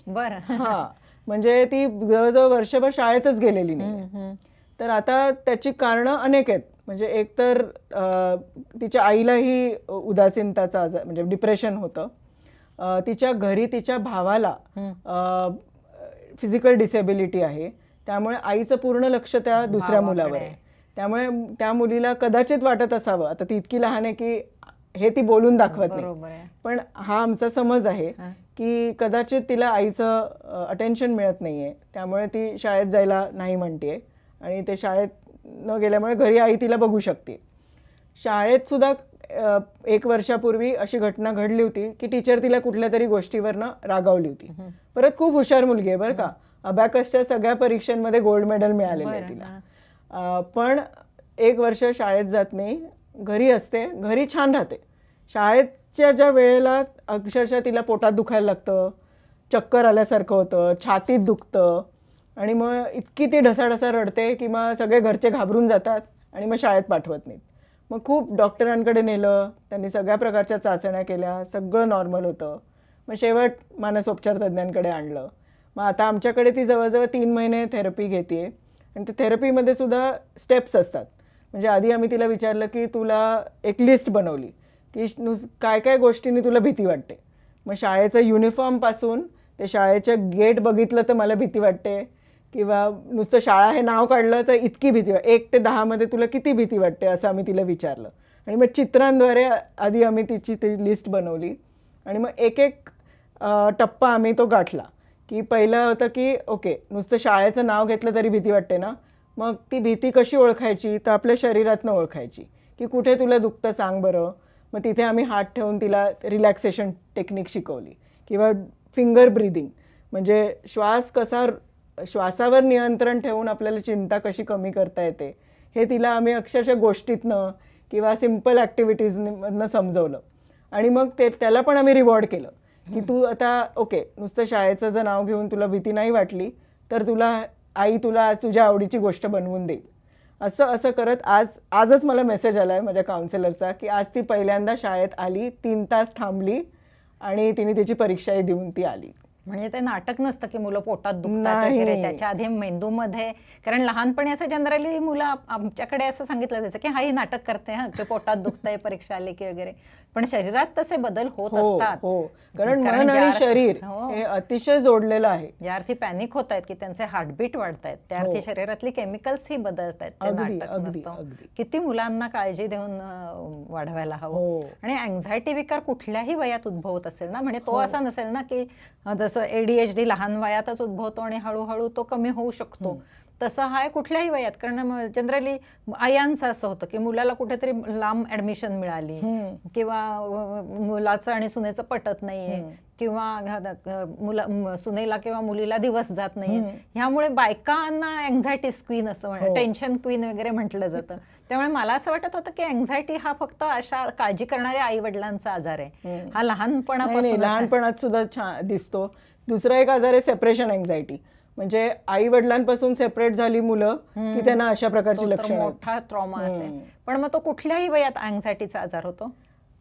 बरं. हा, म्हणजे ती जवळजवळ वर्षभर शाळेतच गेलेली नाही. तर आता त्याची कारणं अनेक आहेत. म्हणजे एक तर तिच्या आईलाही उदासीनताचा आजार म्हणजे डिप्रेशन होतं. तिच्या घरी तिच्या भावाला फिजिकल डिसेबिलिटी आहे, त्यामुळे आईचं पूर्ण लक्ष त्या दुसऱ्या मुलावर आहे. त्यामुळे त्या मुलीला कदाचित वाटत असावं, आता ती इतकी लहान आहे की हे ती बोलून दाखवत नाही, पण हा आमचा समज आहे की कदाचित तिला आईचं अटेन्शन मिळत नाहीये, त्यामुळे ती शाळेत जायला नाही म्हणते आणि ते शाळेत न गेल्यामुळे घरी आई तिला बघू शकते. शाळेत सुद्धा 1 वर्षापूर्वी अशी घटना घडली होती की टीचर तिला कुठल्या तरी गोष्टीवरनं रागावली होती. परत खूप हुशार मुलगी आहे बरं का, अबॅकसच्या सगळ्या परीक्षांमध्ये गोल्ड मेडल मिळालेलं आहे तिला, पण 1 वर्ष शाळेत जात नाही, घरी असते, घरी छान राहते. शाळेच्या ज्या वेळेला अक्षरशः तिला पोटात दुखायला लागतं, चक्कर आल्यासारखं होतं, छातीत दुखतं आणि मग इतकी ती ढसाढसा रडते की मग सगळे घरचे घाबरून जातात आणि मग शाळेत पाठवत नाहीत. मग खूप डॉक्टरांकडे नेलं, त्यांनी सगळ्या प्रकारच्या चाचण्या केल्या, सगळं नॉर्मल होतं. मग शेवट मानसोपचार तज्ज्ञांकडे आणलं. मग आता आमच्याकडे ती जवळजवळ 3 महिने थेरपी घेते आणि त्या थेरपीमध्ये सुद्धा स्टेप्स असतात. म्हणजे आधी आम्ही तिला विचारलं की तुला एक लिस्ट बनवली की काय काय गोष्टींनी तुला भीती वाटते. मग शाळेचं युनिफॉर्मपासून ते शाळेचं गेट बघितलं तर मला भीती वाटते, किंवा नुसतं शाळा हे नाव काढलं तर इतकी भीती वाटते, 1 ते 10 मध्ये तुला किती भीती वाटते असं आम्ही तिला विचारलं आणि मग चित्रांद्वारे आधी आम्ही तिची ती लिस्ट बनवली आणि मग एक एक टप्पा आम्ही तो गाठला. की पहिलं होतं की ओके, नुसतं शाळेचं नाव घेतलं तरी भीती वाटते ना, मग ती भीती कशी ओळखायची, तर आपल्या शरीरातनं ओळखायची की कुठे तुला दुखतं सांग बरं. मग तिथे आम्ही हात ठेवून तिला रिलॅक्सेशन टेक्निक शिकवली, किंवा फिंगर ब्रीदिंग म्हणजे श्वासावर नियंत्रण ठेवून आपल्याला चिंता कशी कमी करता येते हे तिला आम्ही अक्षरशः गोष्टीतनं किंवा सिम्पल ॲक्टिव्हिटीजमधनं समजवलं. आणि मग त्याला पण आम्ही रिवॉर्ड केलं की तू आता ओके, नुसतं शाळेचं जर नाव घेऊन तुला भीती नाही वाटली तर आई तुला आज तुझ्या आवडीची गोष्ट बनवून देईल. असं करत आजच मला मेसेज आला आहे माझ्या काउन्सिलरचा की आज ती पहिल्यांदा शाळेत आली, 3 तास थांबली आणि तिने तिची परीक्षाही देऊन ती आली. म्हणजे ते नाटक नसतं की मुलं पोटात दुखतात वगैरे, त्याच्या आधी मेंदूमध्ये, कारण लहानपणी असं जनरली मुलं आमच्याकडे असं सांगितलं जायचं की हा ही नाटक करते, हा की पोटात दुखतंय परीक्षा आली की वगैरे, पण शरीरात तसे बदल होत असतात. कारण मन आणि शरीर हे अतिशय जोडलेलं आहे. ज्या अर्थी पॅनिक होत आहेत की त्यांचे हार्टबीट वाढतायत, त्या अर्थी शरीरातली केमिकल्स ही बदलत आहेत. ते नाटक नसतं. किती मुलांना काळजी देऊन वाढवायला हवं. आणि अँझायटी विकार कुठल्याही वयात उद्भवत असेल ना, म्हणजे तो असा नसेल ना की जसं ADHD लहान वयातच उद्भवतो आणि हळूहळू तो कमी होऊ शकतो, तसं हा कुठल्याही वयात. कारण जनरली आयांचं असं होतं की मुलाला कुठेतरी लांब ऍडमिशन मिळाली, किंवा मुलाचं आणि सुनेचं पटत नाहीये, किंवा सुनेला किंवा मुलीला दिवस जात नाहीये, ह्यामुळे बायकांना अँझायटी क्वीन असं टेन्शन क्वीन वगैरे म्हटलं जातं. त्यामुळे मला असं वाटत होतं की अँझायटी हा फक्त अशा काळजी करणाऱ्या आई वडिलांचा आजार आहे, हा लहानपणात सुद्धा दिसतो. दुसरा एक आजार आहे सेपरेशन अँझायटी, म्हणजे आई वडिलांपासून सेपरेट झाली मुलं की त्यांना अशा प्रकारची लक्षणं, मोठा ट्रॉमा असेल. पण मग तो कुठल्याही वयात अँझायटीचा आजार होतो?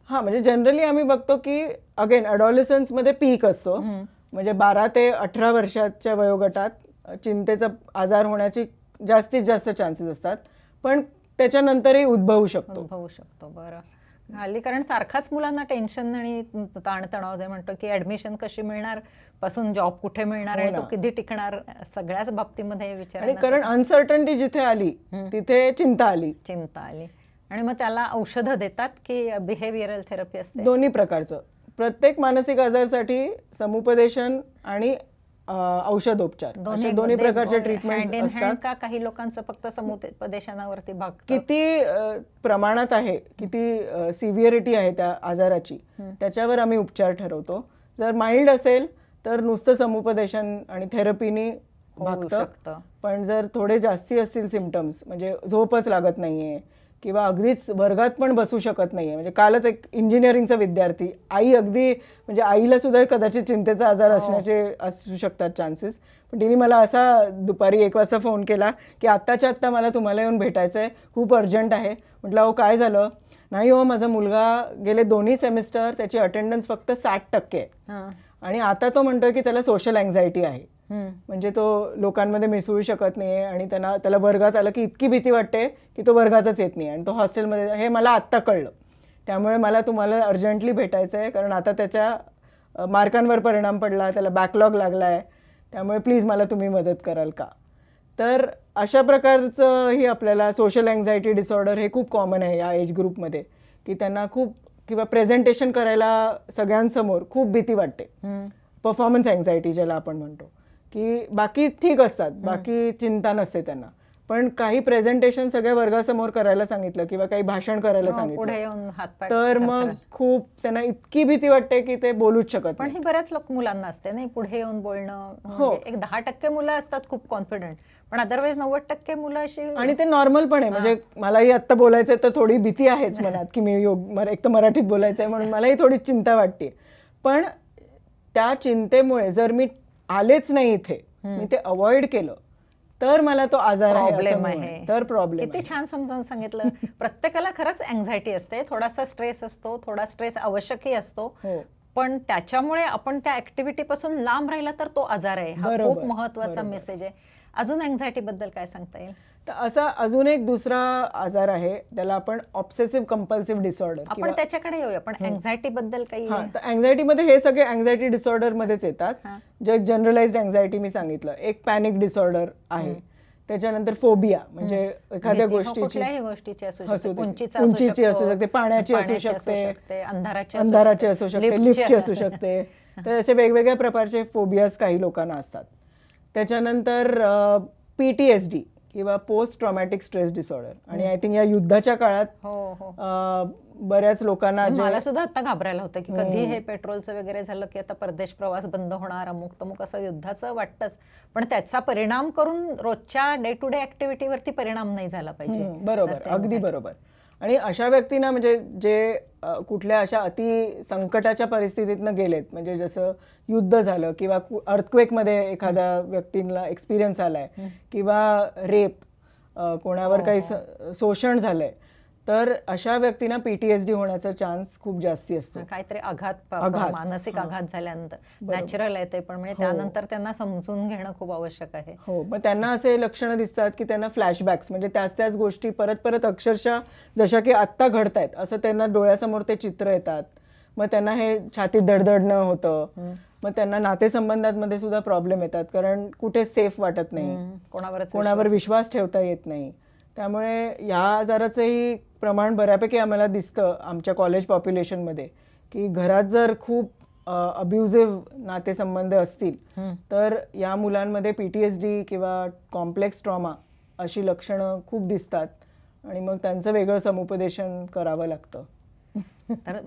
हा, म्हणजे जनरली आम्ही बघतो की अगेन अडॉलेसन्स मध्ये पीक असतो, म्हणजे 12 ते 18 वर्षाच्या वयोगटात चिंतेचा आजार होण्याची जास्तीत जास्त चान्सेस असतात, पण त्याच्यानंतरही उद्भवू शकतो. बरं. हल्ली कारण सारखाच मुलांना टेन्शन आणि ताणतणाव जे म्हणतो की ऍडमिशन कशी मिळणार पासून जॉब कुठे मिळणार आणि तो किती टिकणार, सगळ्याच बाबतीमध्ये विचार. आणि कारण अनसर्टनिटी जिथे आली तिथे चिंता आली. आणि मग त्याला औषधं देतात की बिहेवियरल थेरपी असते? दोन्ही प्रकारचं. प्रत्येक मानसिक आजारासाठी समुपदेशन आणि औषधोपचार असे दोन्ही प्रकारचे ट्रीटमेंट असतात. का काही लोकांचं फक्त समुपदेशनावरती भागतं? किती प्रमाणात आहे, किती सिव्हिअरिटी आहे त्या आजाराची, त्याच्यावर आम्ही उपचार ठरवतो. जर माइल्ड असेल तर नुसतं समुपदेशन आणि थेरपीनी भागतं. पण जर थोडे जास्ती असतील सिम्पटम्स, म्हणजे झोपच लागत नाहीये किंवा अगदीच वर्गात पण बसू शकत नाहीये, म्हणजे कालच एक इंजिनिअरिंगचा विद्यार्थी, आई अगदी म्हणजे आईला सुद्धा कदाचित चिंतेचा आजार असण्याचे असू शकतात चान्सेस, पण तिने मला असा दुपारी 1 वाजता फोन केला की आत्ताच्या आत्ता मला तुम्हाला येऊन भेटायचं आहे, खूप अर्जंट आहे. म्हटलं अहो काय झालं? नाही हो, माझा मुलगा गेले दोन्ही सेमिस्टर त्याची अटेंडन्स फक्त 60% आहे आणि आता तो म्हणतोय की त्याला सोशल अँझायटी आहे, म्हणजे तो लोकांमध्ये मिसळू शकत नाही आणि त्याला वर्गात आलं की इतकी भीती वाटते की तो वर्गातच येत नाही आणि तो हॉस्टेलमध्ये. हे मला आत्ता कळलं, त्यामुळे मला तुम्हाला अर्जंटली भेटायचं आहे, कारण आता त्याच्या मार्कांवर परिणाम पडला, त्याला बॅकलॉग लागला आहे, त्यामुळे प्लीज मला तुम्ही मदत कराल का? तर अशा प्रकारचं ही आपल्याला सोशल अँझायटी डिसऑर्डर हे खूप कॉमन आहे या एज ग्रुपमध्ये, की त्यांना खूप किंवा प्रेझेंटेशन करायला सगळ्यांसमोर खूप भीती वाटते. परफॉर्मन्स अँझायटी ज्याला आपण म्हणतो, की बाकी ठीक असतात, बाकी चिंता नसते त्यांना, पण काही प्रेझेंटेशन सगळ्या वर्गासमोर करायला सांगितलं किंवा काही भाषण करायला सांगितलं तर मग खूप त्यांना इतकी भीती वाटते की ते बोलूच शकत पण नाही. ही बऱ्याच मुलांना असते नाही, पुढे येऊन बोलणं. एक 10% मुलं असतात खूप कॉन्फिडंट, पण अदरवाईज 90% मुलं अशी. आणि ते नॉर्मल पण आहे, म्हणजे मलाही आत्ता बोलायचंय तर थोडी भीती आहेच मनात की मी एक तर मराठीत बोलायचंय म्हणून मलाही थोडी चिंता वाटते. पण त्या चिंतेमुळे जर मी आलेच नाही इथे, मी ते अवॉइड केलं तर मला तो आजार आहे, तर प्रॉब्लेम. किती छान समजावून सांगितलं. प्रत्येकाला खरंच अँझायटी असते, थोडासा स्ट्रेस असतो, थोडा स्ट्रेस आवश्यकही असतो, पण त्याच्यामुळे आपण त्या ऍक्टिव्हिटी पासून लांब राहिला तर तो आजार आहे. हा खूप महत्वाचा मेसेज आहे. अजून अँझायटी बद्दल काय सांगता येईल? तर असा अजून एक दुसरा आजार आहे, त्याला आपण ऑब्सेसिव्ह कंपल्सिव्ह डिसऑर्डर. आपण त्याच्याकडे येऊया, पण अँझायटी बद्दल काही? तर अँझायटी मध्ये हे सगळे अँझायटी डिसऑर्डर मध्येच येतात. जे जनरलाइज्ड अँझायटी मी सांगितलं, एक पॅनिक डिसऑर्डर आहे, त्याच्यानंतर फोबिया, म्हणजे एखाद्या गोष्टीची उंचीची असू शकते, पाण्याची असू शकते, अंधाराची असू शकते, लिफ्टची असू शकते. तर असे वेगवेगळ्या प्रकारचे फोबियाज काही लोकांना असतात. त्याच्यानंतर PTSD किंवा पोस्ट ट्रॉमॅटिक स्ट्रेस डिसऑर्डर, आणि आय थिंक या युद्धाच्या काळात बऱ्याच लोकांना, मला सुद्धा आता घाबरायला होतं की कधी हे पेट्रोलचं वगैरे झालं की आता परदेश प्रवास बंद होणार, अमुक तमुक असं युद्धाचं वाटतंच, पण त्याचा परिणाम करून रोजच्या डे टू डे ऍक्टिव्हिटीवरती परिणाम नाही झाला पाहिजे. बरोबर, अगदी बरोबर. आणि अशा व्यक्तींना, म्हणजे जे कुठल्या अशा अति संकटाच्या परिस्थितीतनं गेलेत, म्हणजे जसं युद्ध झालं किंवा अर्थक्वेकमध्ये एखाद्या व्यक्तीला एक्सपिरियन्स आलाय किंवा रेप, कोणावर काही शोषण झालंय, तर अशा व्यक्तींना PTSD होण्याचा चान्स खूप जास्ती असतो. काहीतरी मानसिक आघात झाल्यानंतर. नॅचरल आहे ते, पण म्हणजे त्यानंतर त्यांना समजून घेणं खूप आवश्यक आहे. मग त्यांना असे लक्षणं दिसतात की त्यांना फ्लॅशबॅक्स, म्हणजे त्याच गोष्टी परत परत अक्षरशः जशा की आत्ता घडतायत असं त्यांना डोळ्यासमोर ते चित्र येतात. मग त्यांना हे छातीत धडधडणं होतं. मग त्यांना नातेसंबंधांमध्ये सुद्धा प्रॉब्लेम येतात, कारण कुठे सेफ वाटत नाही, कोणावर विश्वास ठेवता येत नाही. त्यामुळे या आजाराचंही प्रमाण बऱ्यापैकी आम्हाला दिसतं आमच्या कॉलेज पॉप्युलेशनमध्ये, की घरात जर खूप अब्युझिव्ह नातेसंबंध असतील तर या मुलांमध्ये PTSD किंवा कॉम्प्लेक्स ट्रॉमा अशी लक्षणं खूप दिसतात आणि मग त्यांचं वेगळं समुपदेशन करावं लागतं. तर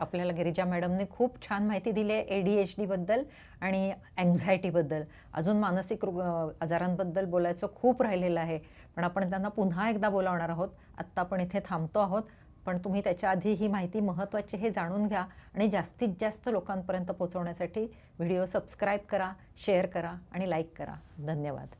आपल्याला गिरिजा मॅडमने खूप छान माहिती दिली आहे ADHD बद्दल आणि अँझायटी बद्दल. अजून मानसिक आजारांबद्दल बोलायचं खूप राहिलेलं आहे, पण आपण त्यांना पुन्हा एकदा बोलावणार आहोत. आत्ता आपण इथे थांबतो आहोत, पण तुम्ही त्याच्या आधी ही माहिती महत्त्वाची हे जाणून घ्या आणि जास्तीत जास्त लोकांपर्यंत पोहोचवण्यासाठी व्हिडिओ सबस्क्राईब करा, शेअर करा आणि लाईक करा. धन्यवाद.